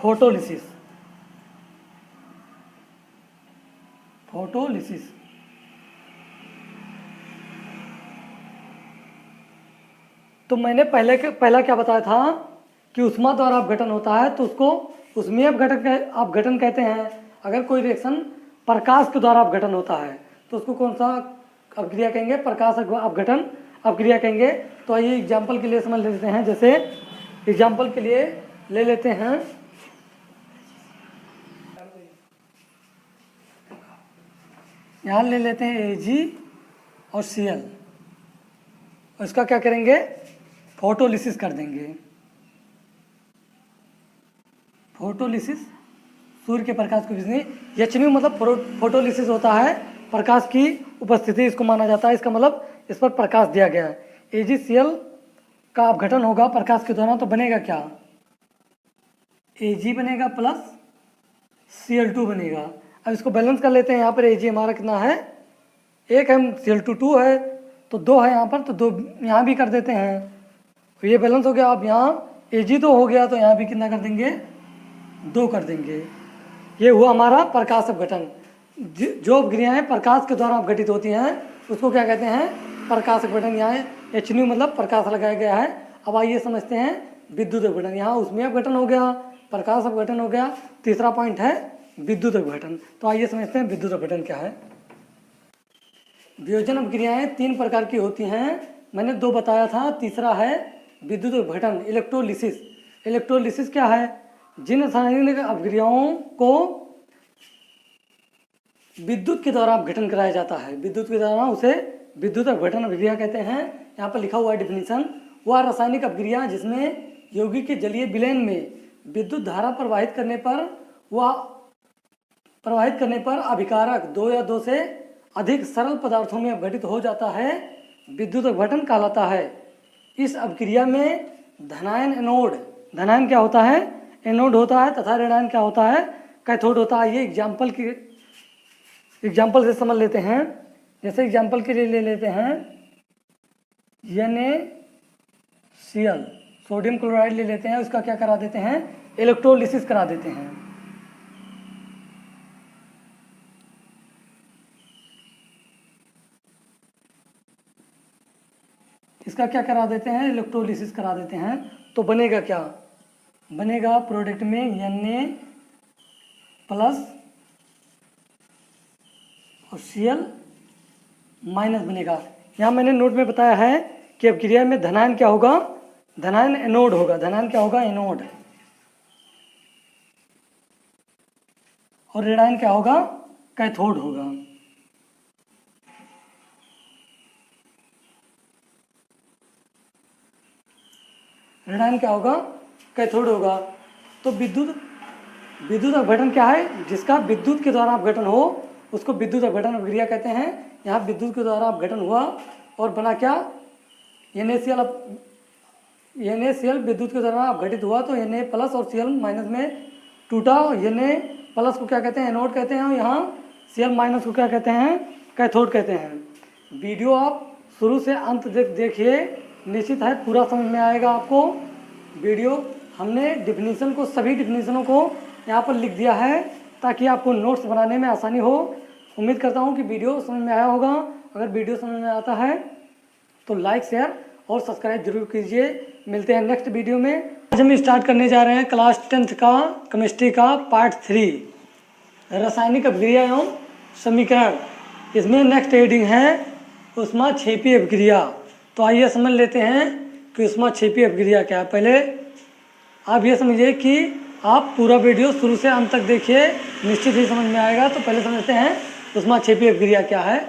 फोटोलिसिस। तो मैंने पहला क्या बताया था कि ऊष्मा द्वारा अपघटन होता है तो उसको ऊष्मीय अपघटन कहते हैं। अगर कोई रिएक्शन प्रकाश के द्वारा अपघटन होता है तो उसको कौन सा अपक्रिया कहेंगे, प्रकाश अपघटन अपक्रिया कहेंगे। तो आइए एग्जाम्पल के लिए समझ लेते हैं। जैसे एग्जाम्पल के लिए ले लेते हैं यहाँ ले लेते हैं Ag और Cl, और इसका क्या करेंगे, फोटोलिसिस कर देंगे। फोटोलिसिस सूर्य के प्रकाश को Hν मतलब फोटोलिसिस होता है, प्रकाश की उपस्थिति इसको माना जाता है। इसका मतलब इस पर प्रकाश दिया गया है। AgCl का अपघटन होगा प्रकाश के द्वारा, तो बनेगा क्या, Ag बनेगा प्लस Cl2 बनेगा। अब इसको बैलेंस कर लेते हैं। यहाँ पर Ag हमारा कितना है, 1 है, Cl2 2 है, तो 2 है यहाँ पर, तो 2 यहाँ भी कर देते हैं। तो ये बैलेंस हो गया। अब यहाँ Ag तो हो गया, तो यहाँ भी कितना कर देंगे, 2 कर देंगे। ये हुआ हमारा प्रकाश अपघटन। जो अपक्रियाएं प्रकाश के द्वारा अपघटित होती हैं उसको क्या कहते हैं, प्रकाश अपघटन। यहाँ Hν मतलब प्रकाश लगाया गया है अब आइए समझते हैं विद्युत अपघटन। यहाँ उसमें अपघटन हो गया, प्रकाश अपघटन हो गया, तीसरा पॉइंट है विद्युत अपघटन। तो आइए समझते हैं विद्युत अपघटन क्या है। वियोजन अपक्रियाएं 3 प्रकार की होती हैं, मैंने 2 बताया था, तीसरा है विद्युत अपघटन इलेक्ट्रोलिसिस। इलेक्ट्रोलिसिस क्या है? जिन रासायनिक अपक्रियाओं को विद्युत के द्वारा अपघटन कराया जाता है, विद्युत के द्वारा उसे विद्युत अपघटन अभिक्रिया कहते हैं। यहाँ पर लिखा हुआ है डिफिनीशन, वह रासायनिक अपक्रिया जिसमें यौगिक के जलीय विलयन में विद्युत धारा प्रवाहित करने पर अभिकारक 2 या 2 से अधिक सरल पदार्थों में अपघटित हो जाता है, विद्युत अपघटन कहलाता है। इस अपक्रिया में धनायन एनोड, धनायन क्या होता है? एनोड होता है, तथा ऋणायन क्या होता है? कैथोड होता है। ये एग्जाम्पल से समझ लेते हैं। जैसे एग्जाम्पल के लिए ले लेते हैं NaCl, सोडियम क्लोराइड ले लेते हैं, उसका क्या करा देते हैं? इलेक्ट्रोलिसिस करा देते हैं। इसका क्या करा देते हैं? इलेक्ट्रोलिसिस करा देते हैं। तो बनेगा क्या? बनेगा प्रोडक्ट में Na प्लस और Cl माइनस बनेगा। यहाँ मैंने नोट में बताया है कि अपक्रिया में धनायन क्या होगा? धनायन एनोड होगा। धनायन क्या होगा? एनोड। और ऋणायन क्या होगा? कैथोड होगा। ऋणायन क्या होगा? कैथोड होगा। तो विद्युत अपघटन क्या है? जिसका विद्युत के द्वारा अपघटन हो उसको विद्युत अपघटन अपक्रिया कहते हैं। यहाँ विद्युत के द्वारा अपघटन हुआ और बना क्या? NaCl विद्युत के द्वारा अपघटित हुआ तो Na प्लस और Cl माइनस में टूटा। Na प्लस को क्या कहते हैं? एनोड कहते हैं। और यहाँ Cl माइनस को क्या कहते हैं? कैथोड कहते हैं। वीडियो आप शुरू से अंत देखिए, निश्चित है पूरा समझ में आएगा आपको। वीडियो हमने डिफिनीशन को, सभी डिफिनीशनों को यहाँ पर लिख दिया है ताकि आपको नोट्स बनाने में आसानी हो। उम्मीद करता हूँ कि वीडियो समझ में आया होगा। अगर वीडियो समझ में आता है तो लाइक, शेयर और सब्सक्राइब जरूर कीजिए। मिलते हैं नेक्स्ट वीडियो में। आज हम स्टार्ट करने जा रहे हैं क्लास 10th का केमिस्ट्री का पार्ट 3, रासायनिक अपक्रिया एवं समीकरण। इसमें नेक्स्ट हेडिंग है ऊष्माक्षेपी अपक्रिया। तो आइए समझ लेते हैं कि ऊष्माक्षेपी अपक्रिया क्या है। पहले आप ये समझिए कि आप पूरा वीडियो शुरू से अंत तक देखिए, निश्चित ही समझ में आएगा। तो पहले समझते हैं ऊष्माक्षेपी अपक्रिया क्या है।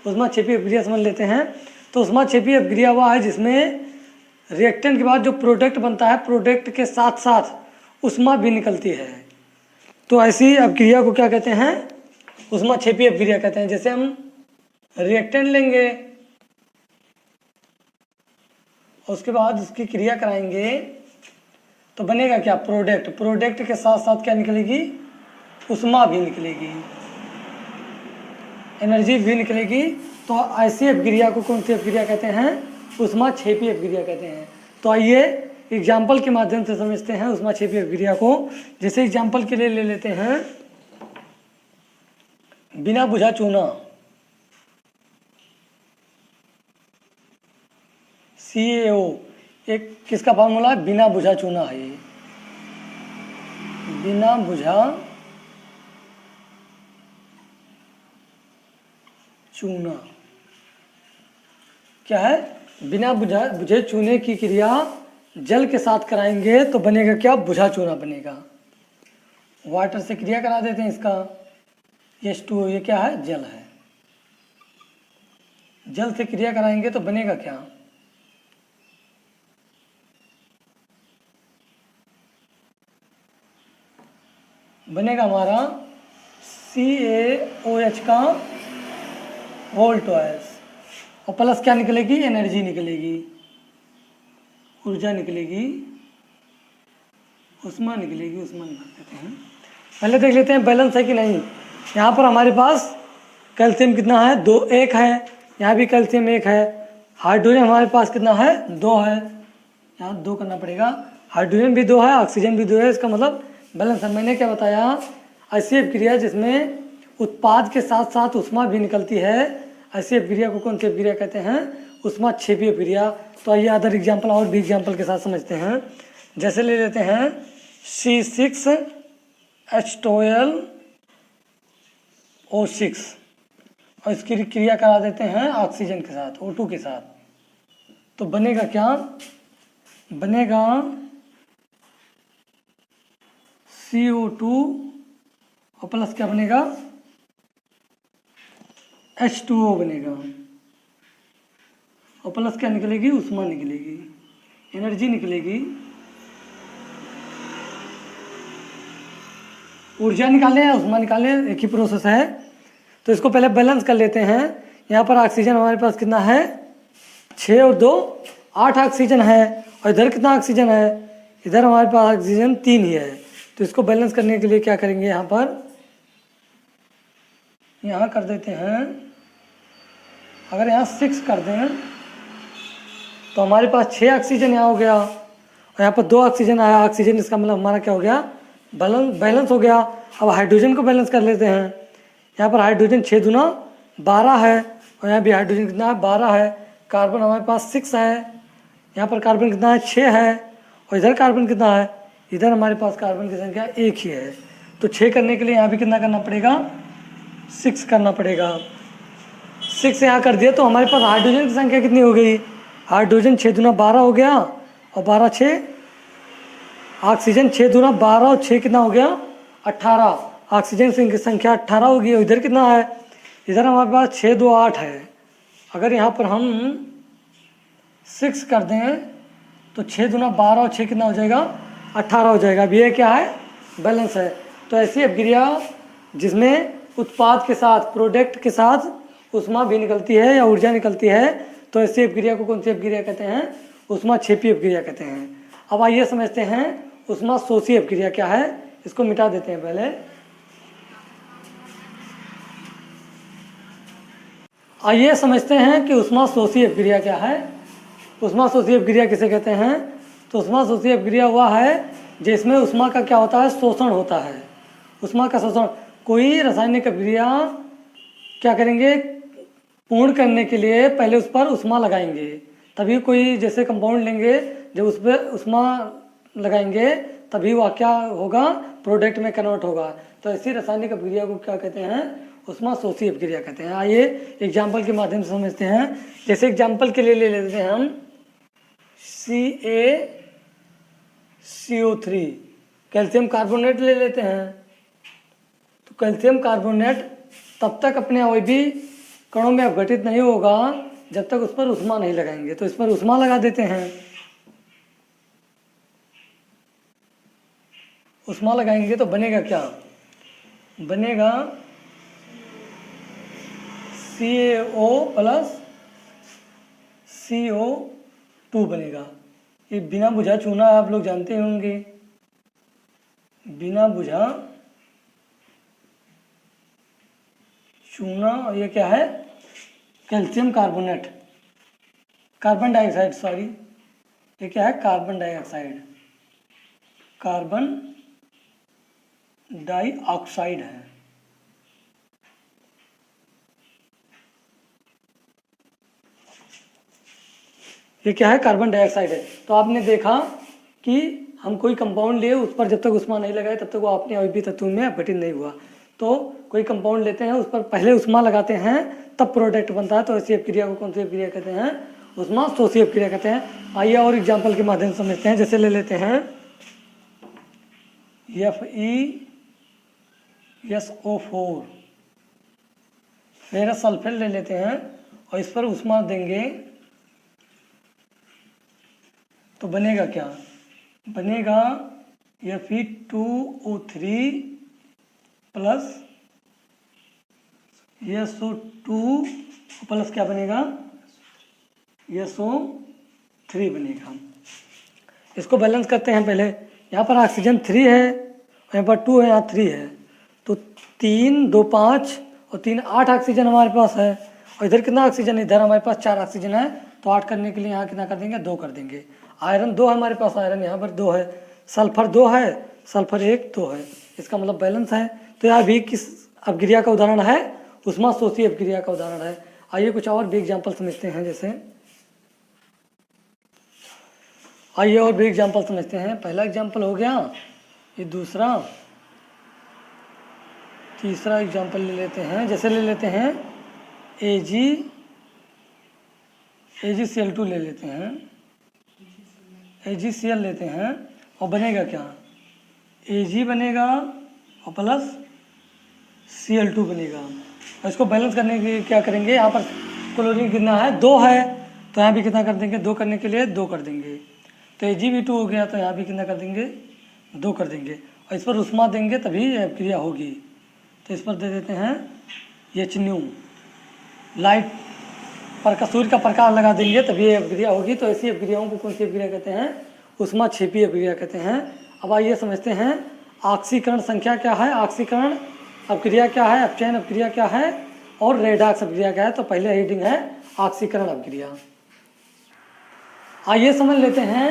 ऊष्माक्षेपी अपक्रिया समझ लेते हैं। तो ऊष्माक्षेपी अपक्रिया वह है जिसमें रिएक्टेंट के बाद जो प्रोडक्ट बनता है, प्रोडक्ट के साथ साथ ऊष्मा भी निकलती है। तो ऐसी अपक्रिया को क्या कहते हैं? ऊष्माक्षेपी अपक्रिया कहते हैं। जैसे हम रिएक्टेंट लेंगे और उसके बाद उसकी क्रिया कराएंगे तो बनेगा क्या? प्रोडक्ट। प्रोडक्ट के साथ साथ क्या निकलेगी? ऊष्मा भी निकलेगी, एनर्जी भी निकलेगी। तो ऐसी अपक्रिया को कौन सी अपक्रिया कहते हैं? ऊष्माक्षेपी अपक्रिया कहते हैं। तो आइए एग्जाम्पल के माध्यम से समझते हैं ऊष्माक्षेपी अपक्रिया को। जैसे एग्जाम्पल के लिए ले लेते हैं बिना बुझा चूना, CaO, एक किसका फार्मूला है? बिना बुझा चूना है ये। बिना बुझा चूना क्या है? बिना बुझे चूने की क्रिया जल के साथ कराएंगे तो बनेगा क्या? बुझा चूना बनेगा। वाटर से क्रिया करा देते हैं इसका, H2O, ये क्या है? जल है। जल से क्रिया कराएंगे तो बनेगा क्या? बनेगा हमारा CaOH का वोल्टॉइस। और प्लस क्या निकलेगी? एनर्जी निकलेगी, ऊर्जा निकलेगी, ऊष्मा निकलेगी। ऊष्मा निकाल देते हैं। पहले देख लेते हैं बैलेंस है कि नहीं। यहाँ पर हमारे पास कैल्शियम कितना है? 2, 1 है। यहाँ भी कैल्शियम 1 है। हाइड्रोजन हमारे पास कितना है? 2 है। यहाँ 2 करना पड़ेगा। हाइड्रोजन भी 2 है, ऑक्सीजन भी 2 है। इसका मतलब बैलेंस है। मैंने क्या बताया? ऐसी अपक्रिया जिसमें उत्पाद के साथ साथ ऊष्मा भी निकलती है, ऐसी अपक्रिया को कौन सी अपक्रिया कहते हैं? उष्मा क्षेपी अपक्रिया। तो आइए अदर एग्जाम्पल और भी एग्जाम्पल के साथ समझते हैं। जैसे ले लेते हैं C6H12O6 और इसकी क्रिया करा देते हैं ऑक्सीजन के साथ, O2 के साथ। तो बनेगा क्या, बनेगा CO2 और प्लस क्या बनेगा, H2O बनेगा और प्लस क्या निकलेगी, उष्मा निकलेगी, एनर्जी निकलेगी। ऊर्जा निकालें या उष्मा निकालें, एक ही प्रोसेस है। तो इसको पहले बैलेंस कर लेते हैं। यहाँ पर ऑक्सीजन हमारे पास कितना है, 6 और 2 8 ऑक्सीजन है। और इधर कितना ऑक्सीजन है, इधर हमारे पास ऑक्सीजन 3 ही है। तो इसको बैलेंस करने के लिए क्या करेंगे, यहाँ पर यहाँ कर देते हैं। अगर यहाँ 6 कर दें तो हमारे पास 6 ऑक्सीजन यहाँ हो गया और यहाँ पर 2 ऑक्सीजन आया। ऑक्सीजन इसका मतलब हमारा क्या हो गया, बैलेंस हो गया। अब हाइड्रोजन को बैलेंस कर लेते हैं। यहाँ पर हाइड्रोजन 6 दूना 12 है और यहाँ भी हाइड्रोजन कितना है, 12 है। कार्बन हमारे पास 6 है, यहाँ पर कार्बन कितना है, 6 है। और इधर कार्बन कितना है, इधर हमारे पास कार्बन की संख्या 1 ही है। तो 6 करने के लिए यहाँ भी कितना करना पड़ेगा, 6 करना पड़ेगा। 6 यहाँ कर दिया तो हमारे पास हाइड्रोजन की संख्या कितनी हो गई, हाइड्रोजन 6 दूना 12 हो गया और 12 6, ऑक्सीजन 6 दूना 12 और 6 कितना हो गया, 18। ऑक्सीजन की संख्या 18 होगी। और इधर कितना है, इधर हमारे पास 6 2 8 है। अगर यहाँ पर हम 6 कर दें तो 6 दूना 12 और 6 कितना हो जाएगा, 18 हो जाएगा। अब ये क्या है, बैलेंस है। तो ऐसी अपक्रिया जिसमें उत्पाद के साथ, प्रोडक्ट के साथ उष्मा भी निकलती है या ऊर्जा निकलती है, तो ऐसी अपक्रिया को कौन सी अपक्रिया कहते हैं, उष्मा क्षेपी अपक्रिया कहते हैं। अब आइए समझते हैं उष्मा शोषी अपक्रिया क्या है। इसको मिटा देते हैं पहले। आइए समझते हैं कि उष्मा शोषी अपक्रिया क्या है। उष्मा शोषी अपक्रिया किसे कहते हैं। तो उष्मा शोषी अपक्रिया वह है जिसमें उष्मा का क्या होता है, शोषण होता है। उष्मा का शोषण, कोई रासायनिक अपक्रिया क्या करेंगे, पूर्ण करने के लिए पहले उस पर उष्मा लगाएंगे, तभी कोई जैसे कंपाउंड लेंगे, जब उस पर उष्मा लगाएंगे तभी वह क्या होगा, प्रोडक्ट में कन्वर्ट होगा। तो ऐसी रासायनिक अपक्रिया को क्या कहते हैं, उष्मा शोषी अपक्रिया कहते हैं। आइए एग्जाम्पल के माध्यम से समझते हैं। जैसे एग्जाम्पल के लिए ले लेते हैं हम CaCO3, कैल्शियम कार्बोनेट ले लेते हैं। तो कैल्शियम कार्बोनेट तब तक अपने अवयवी कणों में अपघटित नहीं होगा जब तक उस पर उष्मा नहीं लगाएंगे। तो इस पर उष्मा लगा देते हैं। उष्मा लगाएंगे तो बनेगा क्या, बनेगा CaO प्लस CO2 बनेगा। ये बिना बुझा चूना आप लोग जानते होंगे, बिना बुझा चूना। और ये क्या है, calcium carbonate, carbon dioxide, sorry ये क्या है, कार्बन डाइऑक्साइड, कार्बन डाइऑक्साइड है। ये क्या है, कार्बन डाइऑक्साइड है। तो आपने देखा कि हम कोई कंपाउंड लिए, उस पर जब तक उष्मा नहीं लगाए तब तक वो अपने अवयवी तत्व में अपघटित नहीं हुआ। तो कोई कंपाउंड लेते हैं, उस पर पहले उष्मा लगाते हैं, तब प्रोडक्ट बनता है। तो ऐसी अपक्रिया को कौन सी अपक्रिया कहते हैं, उष्मा शोषी अपक्रिया कहते हैं। आइए और एग्जाम्पल के माध्यम से समझते हैं। जैसे ले लेते हैं FeSO4, फेरस सल्फेट ले लेते हैं और इस पर उष्मा देंगे तो बनेगा क्या, बनेगा Fe2O3 प्लस SO2 प्लस क्या बनेगा, SO3 बनेगा। इसको बैलेंस करते हैं पहले। यहाँ पर ऑक्सीजन 3 है और यहाँ पर 2 है, यहाँ 3 है। तो 3 2 5 और 3 8 ऑक्सीजन हमारे पास है। और इधर कितना ऑक्सीजन है, इधर हमारे पास 4 ऑक्सीजन है। तो 8 करने के लिए यहाँ कितना कर देंगे, 2 कर देंगे। आयरन 2 है हमारे पास, आयरन यहाँ पर 2 है। सल्फर 2 है, सल्फर 1 2 है। इसका मतलब बैलेंस है। तो यह भी किस अपक्रिया का उदाहरण है, उष्मा शोषी अपक्रिया का उदाहरण है। आइए कुछ और भी एग्जाम्पल समझते हैं। जैसे आइए और भी एग्जाम्पल समझते हैं। पहला एग्जाम्पल हो गया, ये दूसरा, तीसरा एग्जाम्पल ले लेते हैं। जैसे ले लेते हैं AgCl2 ले लेते हैं, AgCl लेते हैं और बनेगा क्या, Ag बनेगा और प्लस Cl2 बनेगा। और इसको बैलेंस करने के लिए क्या करेंगे, यहाँ पर क्लोरीन कितना है, 2 है, तो यहाँ भी कितना कर देंगे, 2 करने के लिए 2 कर देंगे। तो Ag भी 2 हो गया, तो यहाँ भी कितना कर देंगे, 2 कर देंगे। और इस पर उष्मा देंगे तभी यह क्रिया होगी। तो इस पर दे देते हैं H, लाइट पर का सूर्य का प्रकाश लगा देंगे तभी ये अपक्रिया होगी। तो ऐसी अपक्रियाओं को कौन सी अपक्रिया कहते हैं, ऊष्माक्षेपी अपक्रिया कहते हैं। अब आइए समझते हैं ऑक्सीकरण संख्या क्या है, ऑक्सीकरण अपक्रिया क्या है, अपचयन अपक्रिया क्या है और रेडॉक्स अपक्रिया क्या है। तो पहले हेडिंग है ऑक्सीकरण अपक्रिया। आइए समझ लेते हैं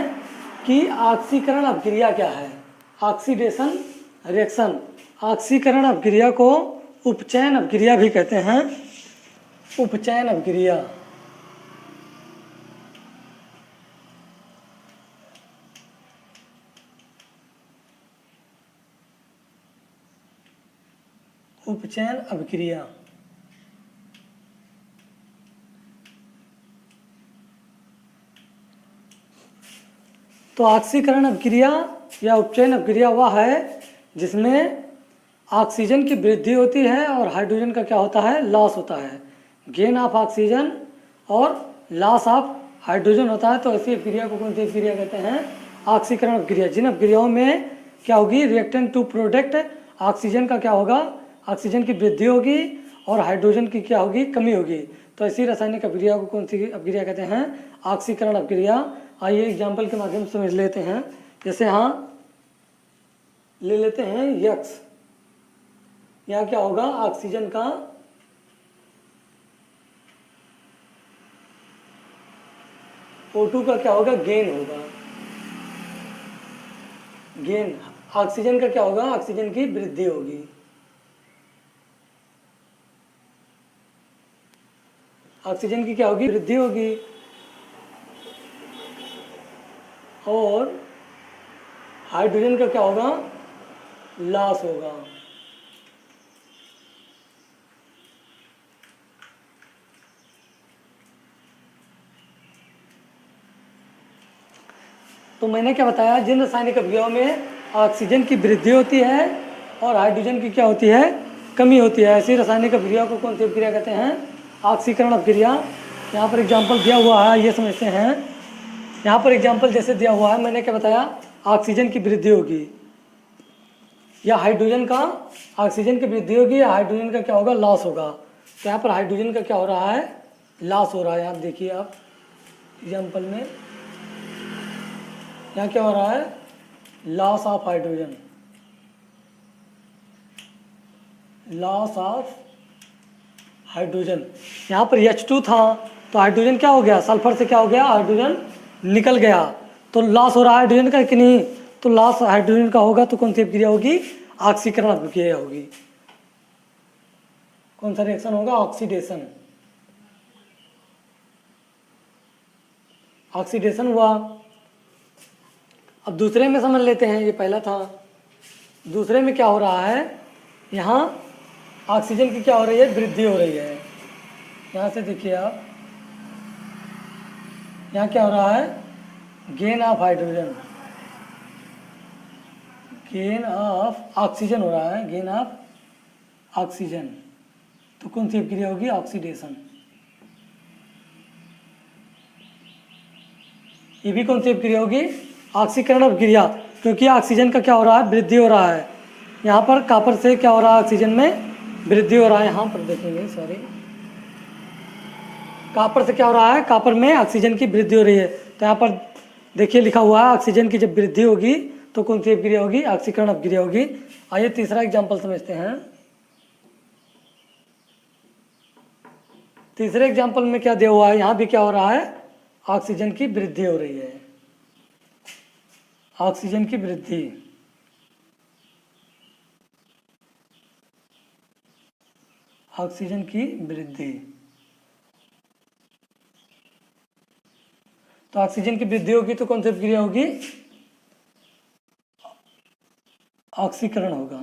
कि ऑक्सीकरण अपक्रिया क्या है। ऑक्सीडेशन रिएक्शन, ऑक्सीकरण अपक्रिया को उपचयन अपक्रिया भी कहते हैं, उपचयन अपक्रिया। उपचयन अपक्रिया। तो ऑक्सीकरण अपक्रिया या उपचयन अपक्रिया वह है जिसमें ऑक्सीजन की वृद्धि होती है और हाइड्रोजन का क्या होता है, लॉस होता है। गेन ऑफ ऑक्सीजन और लॉस ऑफ हाइड्रोजन होता है। तो ऐसी अपक्रिया को कौन सी अपक्रिया कहते हैं, ऑक्सीकरण अपक्रिया। जिन अपक्रियाओं में क्या होगी, रिएक्टेंट टू प्रोडक्ट, ऑक्सीजन का क्या होगा, ऑक्सीजन की वृद्धि होगी और हाइड्रोजन की क्या होगी, कमी होगी। तो ऐसी रासायनिक अपक्रिया को कौन सी अपक्रिया कहते हैं, ऑक्सीकरण अपक्रिया। आइए एग्जाम्पल के माध्यम से समझ लेते हैं। जैसे यहाँ ले लेते हैं यक्स, यहाँ क्या होगा, ऑक्सीजन का O2 का क्या होगा, गेन होगा, गेन। ऑक्सीजन का क्या होगा, ऑक्सीजन की वृद्धि होगी। ऑक्सीजन की क्या होगी, वृद्धि होगी। और हाइड्रोजन का क्या होगा, लॉस होगा। तो मैंने क्या बताया, जिन रासायनिक अपक्रियाओं में ऑक्सीजन की वृद्धि होती है और हाइड्रोजन की क्या होती है, कमी होती है, ऐसी रासायनिक अपक्रिया को कौन सी अपक्रिया कहते हैं, ऑक्सीकरण अपक्रिया। यहाँ पर एग्जाम्पल दिया हुआ है, ये समझते हैं। यहाँ पर एग्जाम्पल जैसे दिया हुआ है, मैंने क्या बताया, ऑक्सीजन की वृद्धि होगी या हाइड्रोजन का, ऑक्सीजन की वृद्धि होगी या हाइड्रोजन का क्या होगा, लॉस होगा। तो यहाँ पर हाइड्रोजन का क्या हो रहा है, लॉस हो रहा है। आप देखिए, आप एग्जाम्पल में यहाँ क्या हो रहा है, loss of hydrogen, loss of hydrogen. यहाँ पर H2 था तो हाइड्रोजन क्या हो गया, सल्फर से क्या हो गया, हाइड्रोजन निकल गया, तो लॉस हो रहा है हाइड्रोजन का कि नहीं, तो लॉस हाइड्रोजन का होगा। तो कौन सी अपक्रिया होगी, ऑक्सीकरण अपक्रिया होगी। कौन सा रिएक्शन होगा, ऑक्सीडेशन, ऑक्सीडेशन हुआ। अब दूसरे में समझ लेते हैं, ये पहला था। दूसरे में क्या हो रहा है, यहाँ ऑक्सीजन की क्या हो रही है, वृद्धि हो रही है। यहाँ से देखिए आप, यहाँ क्या हो रहा है, gain of hydrogen, gain of oxygen हो रहा है, गेन ऑफ ऑक्सीजन। तो कौन सी अपक्रिया होगी, ऑक्सीडेशन। ये भी कौन सी अपक्रिया होगी, ऑक्सीकरण अपक्रिया, क्योंकि ऑक्सीजन का क्या हो रहा है, वृद्धि हो रहा है। यहाँ पर कॉपर से क्या हो रहा है, ऑक्सीजन में वृद्धि हो रहा है। यहाँ पर देखेंगे, सॉरी, कॉपर से क्या हो रहा है, कॉपर में ऑक्सीजन की वृद्धि हो रही है। तो यहाँ पर देखिए लिखा हुआ है, ऑक्सीजन की जब वृद्धि होगी तो कौन सी अपक्रिया होगी, ऑक्सीकरण अपक्रिया होगी। आइए तीसरा एग्जाम्पल समझते हैं। तीसरे एग्जाम्पल में क्या दिया हुआ है, यहाँ भी क्या हो रहा है, ऑक्सीजन की वृद्धि हो रही है, ऑक्सीजन की वृद्धि, ऑक्सीजन की वृद्धि। तो तो ऑक्सीजन की वृद्धि होगी तो कौन सी अपक्रिया होगी? ऑक्सीकरण होगा।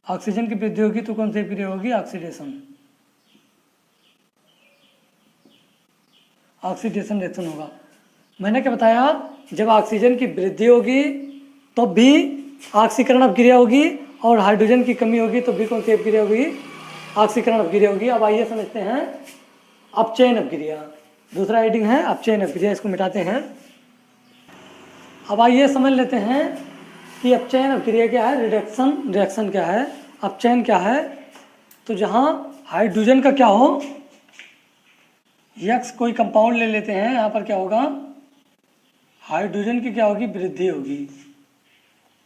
ऑक्सीजन की वृद्धि होगी तो कौन सी अपक्रिया होगी? ऑक्सीडेशन। ऑक्सीडेशन रिएक्शन होगा। मैंने क्या बताया, जब ऑक्सीजन की वृद्धि होगी तब भी ऑक्सीकरण अपक्रिया होगी, और हाइड्रोजन की कमी होगी तो भी कौन सी अपक्रिया होगी? ऑक्सीकरण अपक्रिया होगी। अब आइए समझते हैं अपचयन अपक्रिया। दूसरा हेडिंग है अपचयन अपक्रिया, इसको मिटाते हैं। अब आइए समझ लेते हैं कि अपचयन अपक्रिया क्या है, रिडक्शन क्या है, अपचयन क्या है। तो जहाँ हाइड्रोजन का क्या हो, यक्स कोई कंपाउंड ले लेते हैं, यहाँ पर क्या होगा, हाइड्रोजन की क्या होगी? वृद्धि होगी।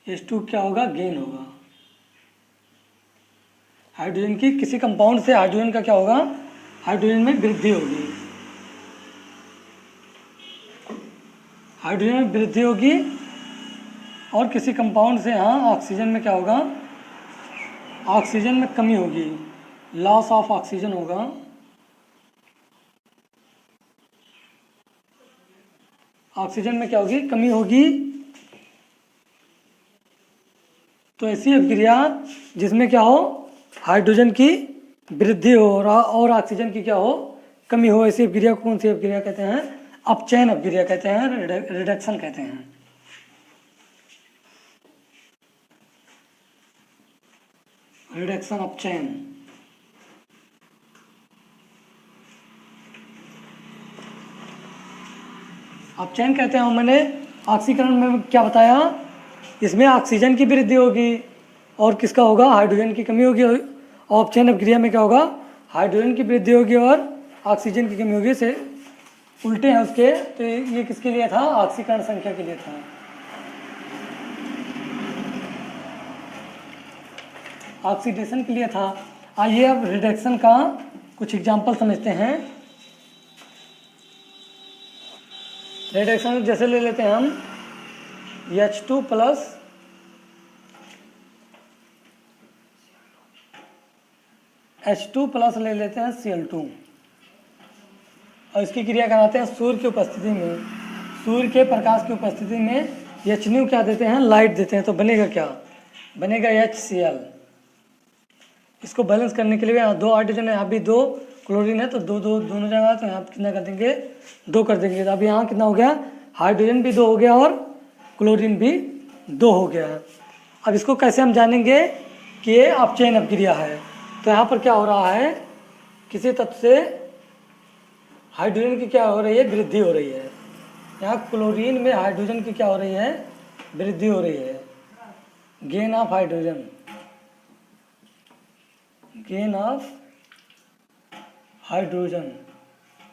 H2 क्या होगा? गेन होगा। हाइड्रोजन की किसी कंपाउंड से हाइड्रोजन का क्या होगा? हाइड्रोजन में वृद्धि होगी। हाइड्रोजन में वृद्धि होगी, और किसी कंपाउंड से यहाँ ऑक्सीजन में क्या होगा? ऑक्सीजन में कमी होगी, लॉस ऑफ ऑक्सीजन होगा। ऑक्सीजन में क्या होगी? कमी होगी। तो ऐसी अपक्रिया जिसमें क्या हो, हाइड्रोजन की वृद्धि हो और ऑक्सीजन की क्या हो? कमी हो, ऐसी अपक्रिया को कौन सी अपक्रिया कहते हैं? अपचयन अपक्रिया कहते हैं, रिडक्शन कहते हैं। रिडक्शन, अपचयन। अपचयन कहते हैं, मैंने ऑक्सीकरण में क्या बताया, इसमें ऑक्सीजन की वृद्धि होगी और किसका होगा? हाइड्रोजन की कमी होगी। और अपचयन अपक्रिया में क्या होगा? हाइड्रोजन की वृद्धि होगी और ऑक्सीजन की कमी होगी। से उल्टे हैं उसके। तो ये किसके लिए था? ऑक्सीकरण संख्या के लिए था। ऑक्सीडेशन के लिए था। आइए अब रिडक्शन का कुछ एग्जाम्पल समझते हैं। रिडक्शन जैसे ले लेते हैं हम H2 प्लस H2 प्लस ले लेते हैं Cl2, और इसकी क्रिया कराते हैं सूर्य की उपस्थिति में। सूर्य के प्रकाश की उपस्थिति में H क्या देते हैं? लाइट देते हैं। तो बनेगा क्या? बनेगा HCl। इसको बैलेंस करने के लिए यहाँ 2 हाइड्रोजन है, यहाँ भी 2 क्लोरीन है, तो दोनों जगह। तो यहाँ कितना कर देंगे? 2 कर देंगे। तो अब यहाँ कितना हो गया? हाइड्रोजन भी 2 हो गया और क्लोरीन भी 2 हो गया है। अब इसको कैसे हम जानेंगे कि ये अपचयन अपक्रिया है? तो यहाँ पर क्या हो रहा है, किसी तत्व से हाइड्रोजन की क्या हो रही है? वृद्धि हो रही है। यहाँ क्लोरीन में हाइड्रोजन की क्या हो रही है? वृद्धि हो रही है। Gain of hydrogen, gain of hydrogen.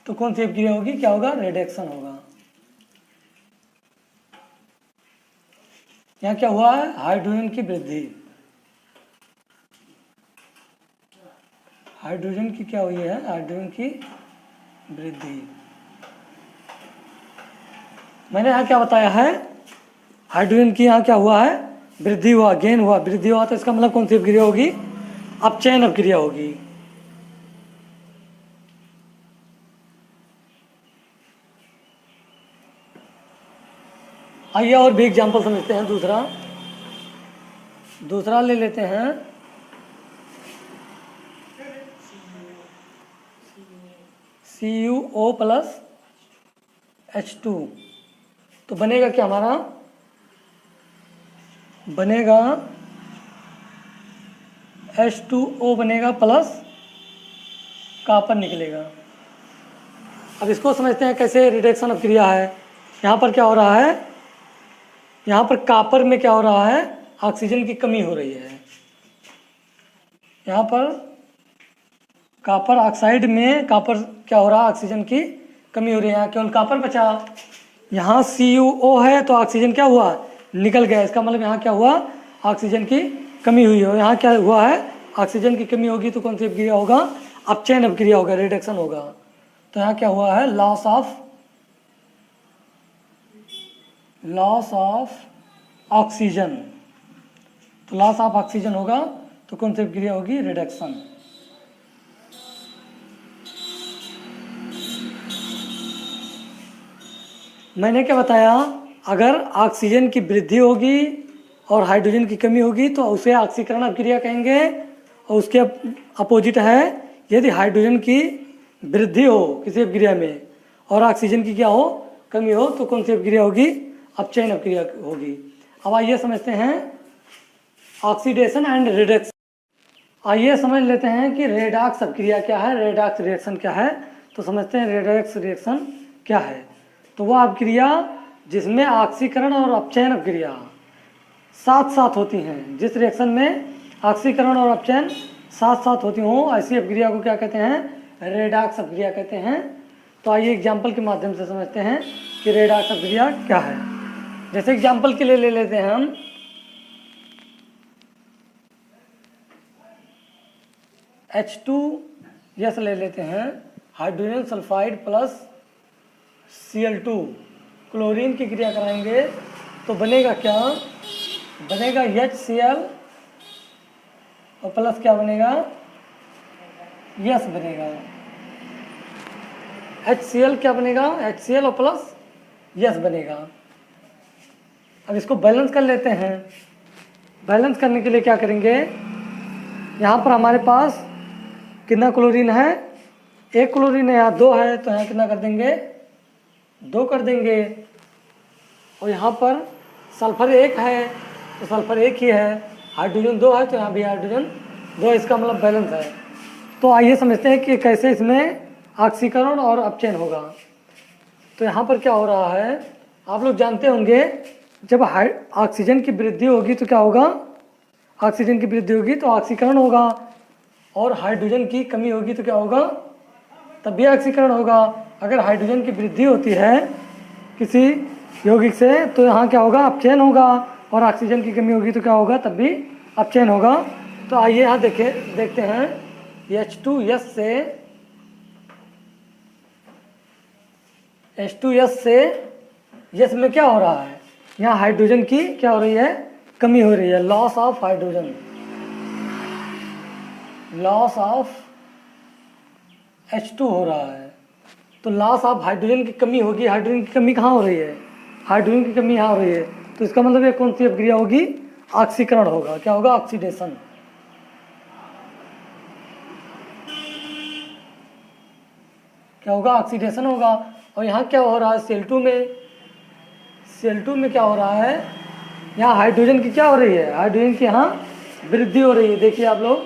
तो कौन सी अपक्रिया होगी? क्या होगा? रिडक्शन होगा। यहाँ क्या हुआ है? हाइड्रोजन की वृद्धि। हाइड्रोजन की क्या हुई है? हाइड्रोजन की वृद्धि। मैंने यहाँ क्या बताया है? हाइड्रोजन की यहाँ क्या हुआ है? वृद्धि हुआ, गेन हुआ, वृद्धि हुआ। तो इसका मतलब कौन सी अपक्रिया होगी? अपचयन अपक्रिया होगी। आइए और भी एग्जाम्पल समझते हैं। दूसरा ले लेते हैं CuO प्लस H2। तो बनेगा क्या हमारा? बनेगा H2O बनेगा प्लस कॉपर निकलेगा। अब इसको समझते हैं कैसे रिडक्शन अपक्रिया है। यहाँ पर क्या हो रहा है? यहाँ पर कॉपर में क्या हो रहा है? ऑक्सीजन की कमी हो रही है। यहाँ पर कॉपर ऑक्साइड में कॉपर क्या हो रहा है? ऑक्सीजन की कमी हो रही है। यहाँ केवल कॉपर बचा। यहाँ CuO है तो ऑक्सीजन क्या हुआ? निकल गया। इसका मतलब यहाँ क्या हुआ? ऑक्सीजन की कमी हुई है। यहाँ क्या हुआ है? ऑक्सीजन की कमी होगी तो कौन सी अपक्रिया होगा? अपचयन अपक्रिया होगा, रिडक्शन होगा। तो यहाँ क्या हुआ है? Loss of oxygen. तो लॉस ऑफ ऑक्सीजन होगा तो कौन सी अपक्रिया होगी? रिडक्शन। मैंने क्या बताया, अगर ऑक्सीजन की वृद्धि होगी और हाइड्रोजन की कमी होगी तो उसे ऑक्सीकरण अभिक्रिया कहेंगे। और उसके अपोजिट है, यदि हाइड्रोजन की वृद्धि हो किसी अभिक्रिया में और ऑक्सीजन की क्या हो, कमी हो, तो कौन सी अभिक्रिया होगी, अपचयन अभिक्रिया होगी। अब आइए समझते हैं ऑक्सीडेशन एंड रिडक्शन। आइए समझ लेते हैं कि रेडॉक्स अभिक्रिया क्या है, रेडॉक्स रिएक्शन क्या है। तो समझते हैं रेडॉक्स रिएक्शन क्या है। तो वह अभिक्रिया जिसमें ऑक्सीकरण और अपचयन अभिक्रिया साथ साथ होती हैं, जिस रिएक्शन में ऑक्सीकरण और अपचयन साथ साथ होती हों, ऐसी अभिक्रिया को क्या कहते हैं, रेडॉक्स अभिक्रिया कहते हैं। तो आइए एग्जाम्पल के माध्यम से समझते हैं कि रेडॉक्स अभिक्रिया क्या है। जैसे एग्जाम्पल के लिए ले लेते हैं हम H2 ले लेते हैं, hydrogen sulphide plus Cl2 chlorine की क्रिया कराएंगे तो बनेगा क्या, बनेगा HCl और प्लस क्या बनेगा, यस बनेगा। HCl क्या बनेगा, HCl और प्लस यस बनेगा। अब इसको बैलेंस कर लेते हैं। बैलेंस करने के लिए क्या करेंगे, यहाँ पर हमारे पास कितना क्लोरीन है, एक क्लोरीन है, यहाँ 2 है, तो यहाँ कितना कर देंगे, 2 कर देंगे। और यहाँ पर सल्फर 1 है तो सल्फर 1 ही है, हाइड्रोजन 2 है तो यहाँ भी हाइड्रोजन 2, इसका मतलब बैलेंस है। तो आइए समझते हैं कि कैसे इसमें ऑक्सीकरण और अपचयन होगा। तो यहाँ पर क्या हो रहा है, आप लोग जानते होंगे, जब ऑक्सीजन की वृद्धि होगी तो क्या होगा, ऑक्सीजन की वृद्धि होगी तो ऑक्सीकरण होगा, और हाइड्रोजन की कमी होगी तो क्या होगा, तब भी ऑक्सीकरण होगा। अगर हाइड्रोजन की वृद्धि होती है किसी यौगिक से तो यहाँ क्या होगा, अपचयन होगा, और ऑक्सीजन की कमी होगी तो क्या होगा, तब भी अपचयन होगा। तो आइए यहाँ देखते हैं H2S से यस में क्या हो रहा है, यहाँ हाइड्रोजन की क्या हो रही है, कमी हो रही है, loss of hydrogen, loss of H2 हो रहा है। तो लॉस ऑफ हाइड्रोजन की कमी होगी, हाइड्रोजन की कमी कहाँ हो रही है, हाइड्रोजन की कमी यहाँ हो रही है, तो इसका मतलब ये कौन सी अभिक्रिया होगी, ऑक्सीकरण होगा। क्या होगा, ऑक्सीडेशन। क्या होगा, ऑक्सीडेशन होगा। और यहाँ क्या हो रहा है, Cl2 में क्या हो रहा है, यहाँ हाइड्रोजन की क्या हो रही है, हाइड्रोजन की यहाँ वृद्धि हो रही है। देखिए आप लोग,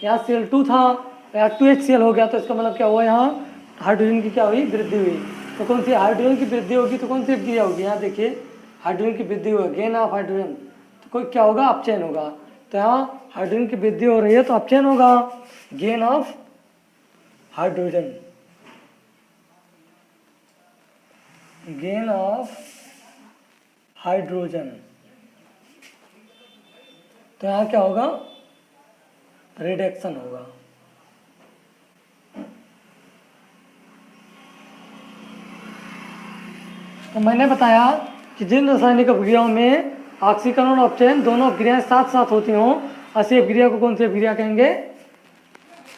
यहाँ Cl2 था, यहाँ 2HCl हो गया, तो इसका मतलब क्या हुआ, यहाँ हाइड्रोजन की क्या हुई, वृद्धि हुई। तो कौन सी हाइड्रोजन की वृद्धि होगी तो कौन सी अभिक्रिया होगी, यहाँ देखिए हाइड्रोजन की वृद्धि होगी, गेन ऑफ हाइड्रोजन, तो कोई क्या होगा, अपचयन होगा। तो यहाँ हाइड्रोजन की वृद्धि हो रही है तो अपचयन होगा, gain of hydrogen, gain of hydrogen. तो यहाँ क्या होगा, रिडक्शन होगा। तो मैंने बताया कि जिन रासायनिक अभिक्रियाओं में ऑक्सीकरण और अपचयन दोनों अभिक्रियाएं साथ साथ होती हों, ऐसी अभिक्रिया को कौन सी अभिक्रिया कहेंगे,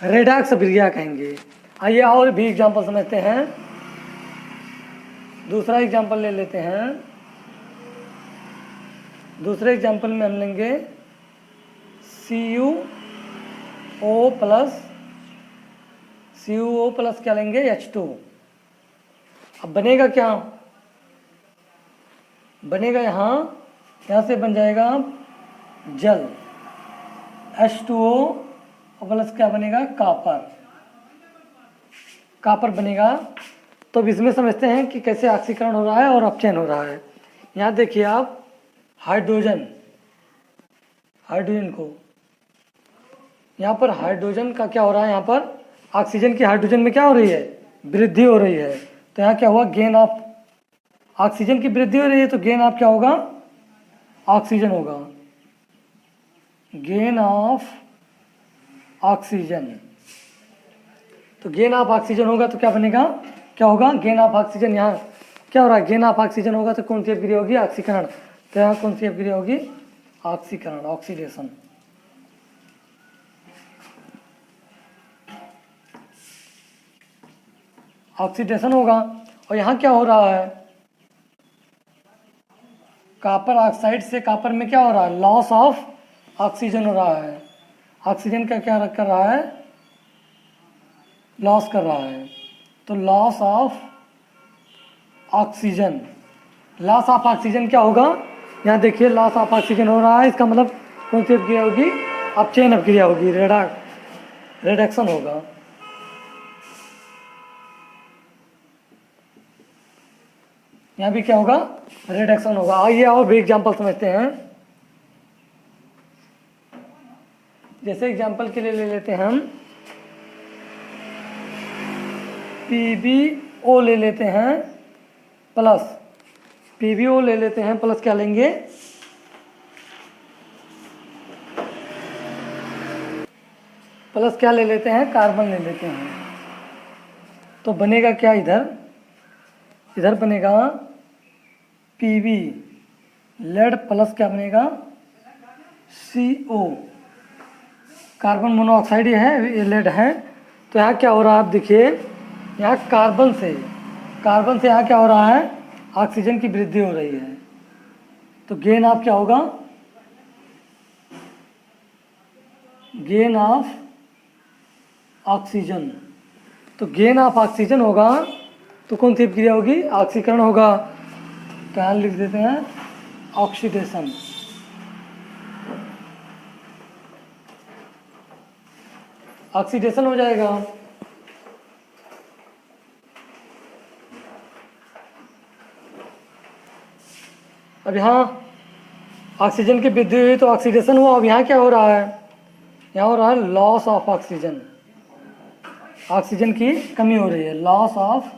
रेडॉक्स अभिक्रिया कहेंगे। आइए और भी एग्जाम्पल समझते हैं। दूसरा एग्जाम्पल ले लेते हैं। दूसरे एग्जाम्पल में हम लेंगे CuO प्लस क्या लेंगे, H2। अब बनेगा क्या, बनेगा यहाँ से बन जाएगा जल, H2O प्लस क्या बनेगा, कापर बनेगा। तो अब इसमें समझते हैं कि कैसे ऑक्सीकरण हो रहा है और अपचयन हो रहा है। यहाँ देखिए आप, हाइड्रोजन को, यहाँ पर हाइड्रोजन का क्या हो रहा है, यहाँ पर ऑक्सीजन की हाइड्रोजन में क्या हो रही है, वृद्धि हो रही है। तो यहाँ क्या हुआ, गेन ऑफ, ऑक्सीजन की वृद्धि हो रही है तो गेन ऑफ क्या होगा, ऑक्सीजन होगा, गेन ऑफ ऑक्सीजन। तो गेन ऑफ ऑक्सीजन होगा तो क्या बनेगा, क्या होगा, गेन ऑफ ऑक्सीजन। यहाँ क्या हो रहा है, गेन ऑफ ऑक्सीजन होगा तो कौन सी अभिक्रिया होगी, ऑक्सीकरण। तो यहाँ कौन सी अभिक्रिया होगी, ऑक्सीकरण, ऑक्सीडेशन। ऑक्सीडेशन होगा। और यहाँ क्या हो रहा है, कॉपर ऑक्साइड से कॉपर में क्या हो रहा है, लॉस ऑफ ऑक्सीजन हो रहा है। ऑक्सीजन का क्या कर रहा है, लॉस कर रहा है। तो loss of oxygen, loss of oxygen क्या होगा, यहाँ देखिए लॉस ऑफ ऑक्सीजन हो रहा है, इसका मतलब कौन सी अपक्रिया होगी, अपचयन अपक्रिया होगी, रिडक्शन होगा। यहाँ भी क्या होगा, रिडक्शन होगा। आइए और भी एग्जाम्पल समझते हैं। जैसे एग्जाम्पल के लिए ले लेते हैं हम PbO ले लेते हैं प्लस, PbO ले लेते हैं प्लस क्या लेंगे, प्लस क्या ले लेते हैं, कार्बन ले लेते हैं। तो बनेगा क्या, इधर बनेगा Pb लेड प्लस क्या बनेगा, CO, कार्बन मोनोऑक्साइड ये है, ये लेड है। तो यहाँ क्या हो रहा है, आप देखिए यहाँ कार्बन से यहाँ क्या हो रहा है, ऑक्सीजन की वृद्धि हो रही है। तो गेन ऑफ क्या होगा, गेन ऑफ ऑक्सीजन। तो गेन ऑफ ऑक्सीजन होगा तो कौन सी क्रिया होगी, ऑक्सीकरण होगा। तो यहाँ लिख देते हैं ऑक्सीडेशन। ऑक्सीडेशन हो जाएगा। अब यहाँ ऑक्सीजन की वृद्धि हुई तो ऑक्सीडेशन हुआ। अब यहाँ क्या हो रहा है, यहाँ हो रहा है लॉस ऑफ ऑक्सीजन, ऑक्सीजन की कमी हो रही है, लॉस ऑफ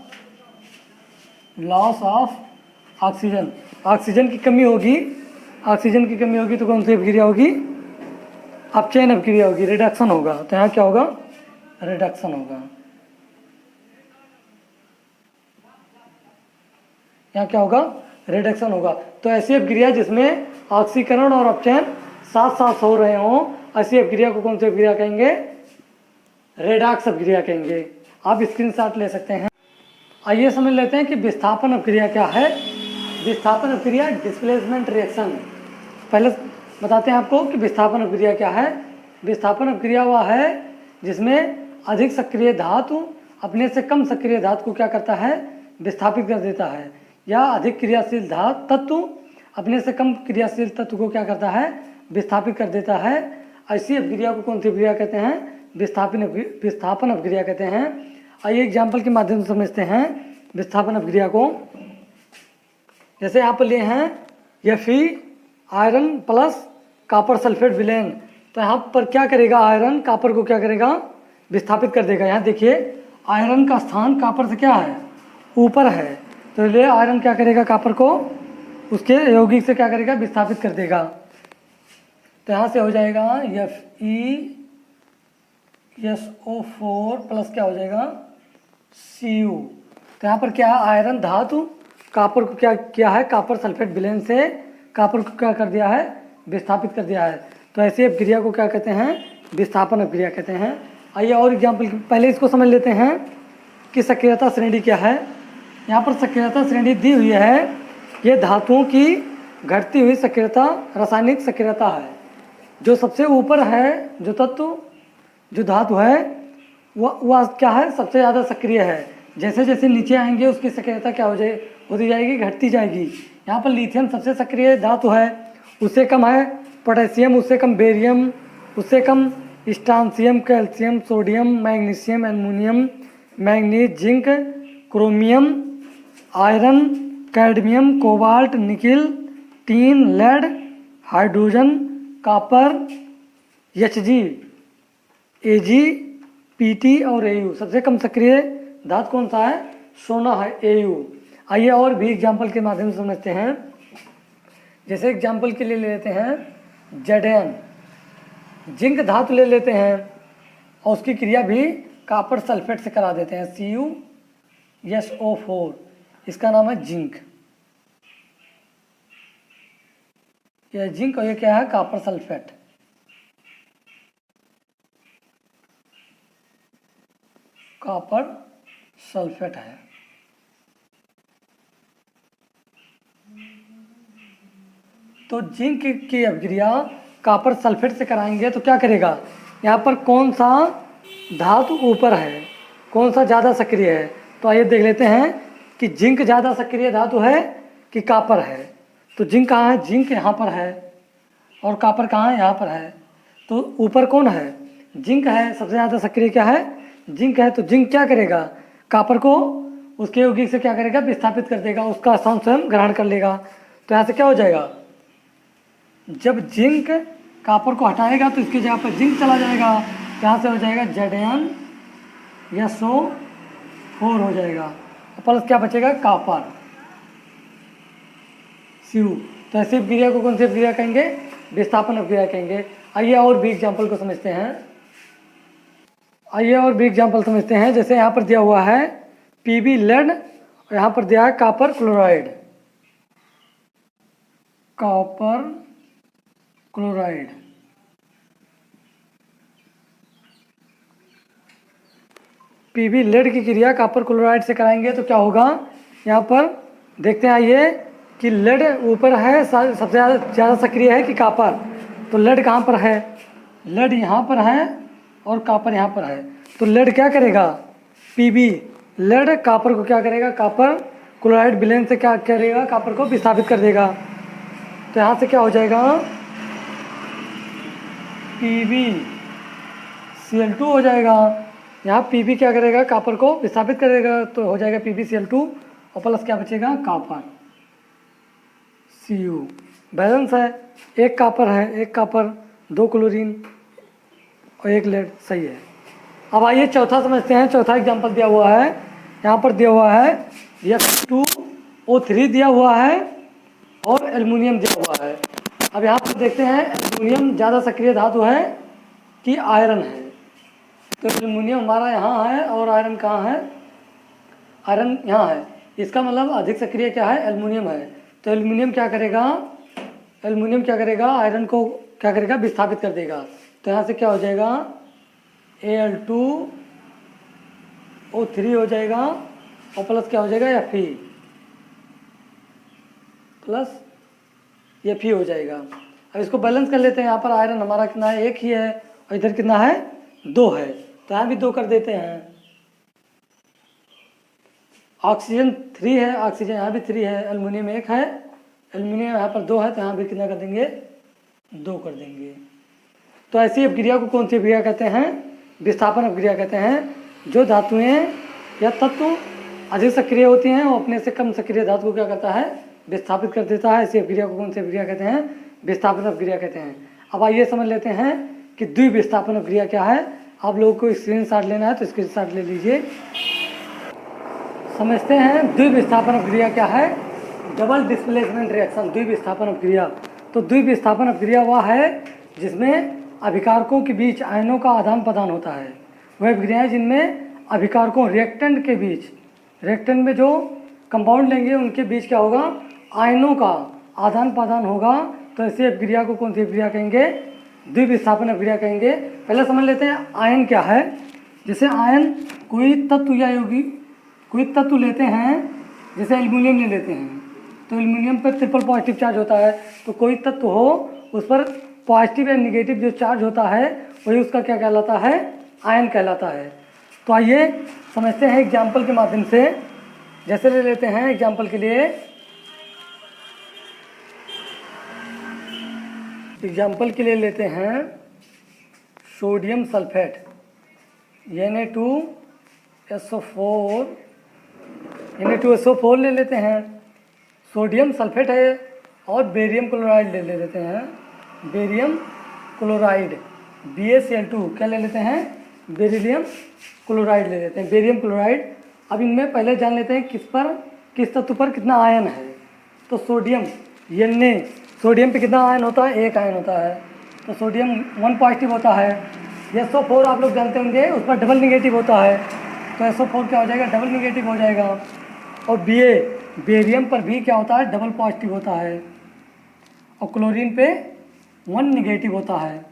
ऑक्सीजन। ऑक्सीजन की कमी होगी, ऑक्सीजन की कमी होगी तो कौन सी अपक्रिया होगी, अपचयन अपक्रिया होगी, रिडक्शन होगा। तो यहाँ क्या होगा, रिडक्शन होगा। यहाँ क्या होगा, रिडक्शन होगा। तो ऐसी अपक्रिया जिसमें ऑक्सीकरण और अपचयन साथ साथ हो रहे हों, ऐसी अपक्रिया को कौन सी अपक्रिया कहेंगे, रेडॉक्स अपक्रिया कहेंगे। आप स्क्रीनशॉट ले सकते हैं। आइए समझ लेते हैं कि विस्थापन अपक्रिया क्या है। विस्थापन अपक्रिया, डिस्प्लेसमेंट रिएक्शन। पहले बताते हैं आपको कि विस्थापन अपक्रिया क्या है। विस्थापन अपक्रिया वह है जिसमें अधिक सक्रिय धातु अपने से कम सक्रिय धातु को क्या करता है, विस्थापित कर देता है, या अधिक क्रियाशील तत्व अपने से कम क्रियाशील तत्व को क्या करता है, विस्थापित कर देता है। ऐसी अपक्रिया को कौन सी अपक्रिया कहते हैं, विस्थापन अपक्रिया कहते हैं। आइए एग्जाम्पल के माध्यम से समझते हैं विस्थापन अपक्रिया को। जैसे यहाँ पर लिए हैं Fe iron plus copper sulphate villain. तो यहाँ पर क्या करेगा, आयरन कॉपर को क्या करेगा, विस्थापित कर देगा। यहाँ देखिए आयरन का स्थान कॉपर से क्या है, ऊपर है, तो ये आयरन क्या करेगा, कॉपर को उसके यौगिक से क्या करेगा, विस्थापित कर देगा। तो यहाँ से हो जाएगा FeSO4 प्लस क्या हो जाएगा, Cu। तो यहाँ पर क्या है, आयरन धातु कॉपर को क्या किया है, कॉपर सल्फेट विलेन से कॉपर को क्या कर दिया है, विस्थापित कर दिया है। तो ऐसी अपक्रिया को क्या कहते हैं, विस्थापन अपक्रिया कहते हैं। आइए और एग्जाम्पल, पहले इसको समझ लेते हैं कि सक्रियता श्रेणी क्या है। यहाँ पर सक्रियता श्रेणी दी हुई है, ये धातुओं की घटती हुई सक्रियता, रासायनिक सक्रियता है। जो सबसे ऊपर है, जो तत्व, जो धातु है वह क्या है, सबसे ज़्यादा सक्रिय है। जैसे जैसे नीचे आएंगे उसकी सक्रियता क्या होती जाएगी, घटती जाएगी। यहाँ पर लिथियम सबसे सक्रिय धातु है, उससे कम है पोटेशियम, उससे कम बेरियम, उससे कम strontium, calcium, sodium, magnesium, aluminium, manganese, zinc, chromium, iron, cadmium, cobalt, nickel, tin, lead, hydrogen, copper, Hg, Ag, Pt और Au। सबसे कम सक्रिय धातु कौन सा है, सोना है, Au। आइए और भी एग्जाम्पल के माध्यम से समझते हैं। जैसे एग्जाम्पल के लिए ले लेते हैं Zn, जिंक धातु ले लेते हैं और उसकी क्रिया भी कॉपर सल्फेट से करा देते हैं, CuSO4, इसका नाम है जिंक। यह जिंक और ये क्या है, कॉपर सल्फेट। कॉपर सल्फेट है। तो जिंक की अभिक्रिया कॉपर सल्फेट से कराएंगे तो क्या करेगा, यहाँ पर कौन सा धातु ऊपर है, कौन सा ज़्यादा सक्रिय है। तो आइए देख लेते हैं कि जिंक ज़्यादा सक्रिय धातु है कि कॉपर है। तो जिंक कहाँ है, जिंक यहाँ पर है और कॉपर कहाँ है, यहाँ पर है। तो ऊपर कौन है, जिंक है, सबसे ज़्यादा सक्रिय क्या है, जिंक है। तो जिंक क्या करेगा, कॉपर को उसके यौगिक से क्या करेगा, विस्थापित कर देगा, उसका स्थान स्वयं ग्रहण कर लेगा। तो यहाँ से क्या हो जाएगा, जब जिंक कॉपर को हटाएगा तो इसकी जगह पर जिंक चला जाएगा। यहाँ से हो जाएगा Zn4 हो जाएगा, प्लस क्या बचेगा, कॉपर Cu। तो ऐसी अभिक्रिया को कौन सी अभिक्रिया कहेंगे, विस्थापन अभिक्रिया कहेंगे। आइए और भी एग्जाम्पल को समझते हैं, जैसे यहाँ पर दिया हुआ है Pb लेड और यहाँ पर दिया है कॉपर क्लोराइड, Pb लेड की क्रिया कॉपर क्लोराइड से कराएंगे तो क्या होगा, यहाँ पर देखते हैं आइए कि लेड ऊपर है, सबसे ज़्यादा सक्रिय है कि कॉपर। तो लेड कहाँ पर है, लेड यहाँ पर है और कॉपर यहाँ पर है। तो लेड क्या करेगा, Pb लेड कॉपर को क्या करेगा, कॉपर क्लोराइड विलयन से क्या करेगा, कॉपर को विस्थापित कर देगा। तो यहाँ से क्या हो जाएगा, PbCl2 हो जाएगा। यहाँ Pb क्या करेगा, कॉपर को विस्थापित करेगा, तो हो जाएगा PbCl2 और प्लस क्या बचेगा, कॉपर Cu। बैलेंस है, एक कॉपर है, एक कॉपर, 2 क्लोरीन और 1 लेड, सही है। अब आइए चौथा समझते हैं। चौथा एग्जांपल दिया हुआ है, यहाँ पर दिया हुआ है F2O3 दिया हुआ है और एल्युमिनियम दिया हुआ है। अब यहाँ पर देखते हैं एल्युमिनियम ज़्यादा सक्रिय धातु है कि आयरन है। तो एल्युमिनियम हमारा यहाँ है और आयरन कहाँ है, आयरन यहाँ है। इसका मतलब अधिक सक्रिय क्या है, एल्युमिनियम है। तो एल्युमिनियम क्या करेगा, आयरन को क्या करेगा, विस्थापित कर देगा। तो यहाँ से क्या हो जाएगा, Al2O3 हो जाएगा और प्लस क्या हो जाएगा, Fe हो जाएगा। अब इसको बैलेंस कर लेते हैं। यहाँ पर आयरन हमारा कितना है, 1 ही है और इधर कितना है, 2 है। तो यहाँ भी 2 कर देते हैं। ऑक्सीजन 3 है, ऑक्सीजन यहाँ भी 3 है, एल्युमिनियम 1 है, एल्युमिनियम यहाँ पर 2 है, तो यहाँ भी कितना कर देंगे, 2 कर देंगे। तो ऐसी अभिक्रिया को कौन सी अभिक्रिया कहते हैं, विस्थापन अभिक्रिया कहते हैं। जो धातुएं या तत्व अधिक सक्रिय होती हैं वो अपने से कम सक्रिय धातु को क्या करता है, विस्थापित कर देता है। ऐसी अभिक्रिया को कौन सी अभिक्रिया कहते हैं, विस्थापन अभिक्रिया कहते हैं। अब आइए समझ लेते हैं कि द्विविस्थापन अभिक्रिया क्या है। आप लोगों को स्क्रीनशॉट लेना है तो स्क्रीनशॉट ले लीजिए। समझते हैं द्विविस्थापन अभिक्रिया क्या है। डबल डिस्प्लेसमेंट रिएक्शन, द्विविस्थापन अभिक्रिया। तो द्विविस्थापन अभिक्रिया वह है जिसमें अभिकारकों के बीच आयनों का आदान प्रदान होता है। वह अभिक्रियाएं जिनमें अभिकारकों रिएक्टेंट के बीच, रिएक्टेंट में जो कंपाउंड लेंगे उनके बीच क्या होगा, आयनों का आदान प्रदान होगा। तो ऐसी अभिक्रिया को कौन सी अभिक्रिया कहेंगे, द्विविस्थापन अभिक्रिया कहेंगे। पहले समझ लेते हैं आयन क्या है। जैसे आयन कोई तत्व या यौगिक कोई तत्व लेते हैं, जैसे एल्युमिनियम ले लेते हैं तो एल्युमिनियम पर ट्रिपल पॉजिटिव चार्ज होता है। तो कोई तत्व हो उस पर पॉजिटिव या निगेटिव जो चार्ज होता है वही उसका क्या कहलाता है, आयन कहलाता है। तो आइए समझते हैं एग्जाम्पल के माध्यम से। जैसे ले लेते हैं एग्जाम्पल के लिए, लेते हैं सोडियम सल्फेट Na2SO4 ले लेते हैं। सोडियम सल्फेट है और बेरियम क्लोराइड ले लेते हैं, बेरियम क्लोराइड BaCl2 क्या ले लेते हैं, बेरिलियम क्लोराइड ले लेते हैं, बेरियम क्लोराइड। अब इनमें पहले जान लेते हैं किस तत्व पर कितना आयन है। तो सोडियम सोडियम पे कितना आयन होता है, 1 आयन होता है। तो सोडियम 1 पॉजिटिव होता है। SO4 आप लोग जानते होंगे उस पर डबल निगेटिव होता है। तो SO4 क्या हो जाएगा, डबल निगेटिव हो जाएगा। और बेरियम पर भी क्या होता है, डबल पॉजिटिव होता है। और क्लोरीन पे 1 निगेटिव होता है,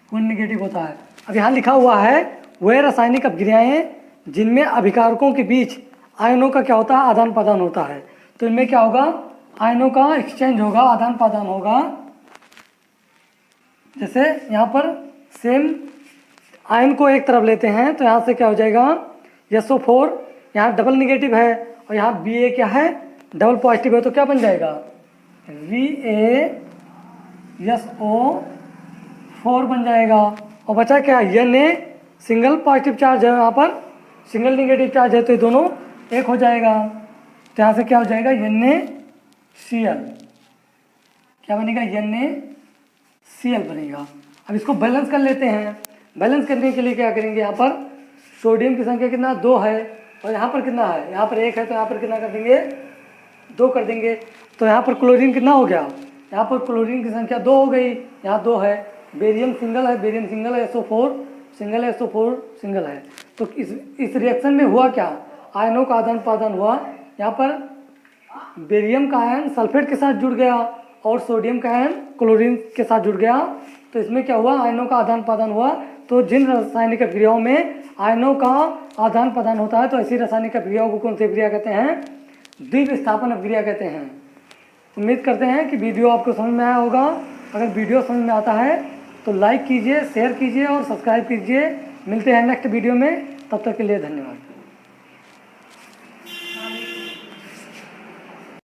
1 निगेटिव होता है। अब यहाँ लिखा हुआ है वह रासायनिक अभिक्रियाएं जिनमें अभिकारकों के बीच आयनों का क्या होता है, आदान प्रदान होता है। तो इनमें क्या होगा, आयनों का एक्सचेंज होगा, आदान प्रदान होगा। जैसे यहाँ पर सेम आयन को एक तरफ लेते हैं तो यहाँ से क्या हो जाएगा, SO4 यहाँ डबल निगेटिव है और यहाँ Ba क्या है, डबल पॉजिटिव है, तो क्या बन जाएगा VaSO4 बन जाएगा। और बचा क्या, Na सिंगल पॉजिटिव चार्ज है, यहाँ पर सिंगल निगेटिव चार्ज है, तो ये दोनों एक हो जाएगा। तो यहाँ से क्या हो जाएगा NaCl, क्या बनेगा NaCl बनेगा। अब इसको बैलेंस कर लेते हैं। बैलेंस करने के लिए क्या करेंगे, यहाँ पर सोडियम की संख्या कितना 2 है और यहाँ पर कितना है, यहाँ पर 1 है, तो यहाँ पर कितना कर देंगे 2 कर देंगे। तो यहाँ पर क्लोरीन कितना हो गया, यहाँ पर क्लोरीन की संख्या 2 हो गई, यहाँ 2 है। बेरियम सिंगल है, बेरियम सिंगल है, SO4 सिंगल है, SO4 सिंगल है। तो इस रिएक्शन में हुआ क्या, आयनों का आदान प्रदान हुआ। यहाँ पर बेरियम का आयन सल्फेट के साथ जुड़ गया और सोडियम का आयन क्लोरीन के साथ जुड़ गया। तो इसमें क्या हुआ, आयनों का आदान प्रदान हुआ। तो जिन रासायनिक अभिक्रियाओं में आयनों का आदान प्रदान होता है तो ऐसी रासायनिक अभिक्रियाओं को कौन सी अभिक्रिया कहते हैं, द्विविस्थापन अभिक्रिया कहते हैं। उम्मीद करते हैं कि वीडियो आपको समझ में आया होगा। अगर वीडियो समझ में आता है तो लाइक कीजिए, शेयर कीजिए और सब्सक्राइब कीजिए। मिलते हैं नेक्स्ट वीडियो में, तब तक के लिए धन्यवाद।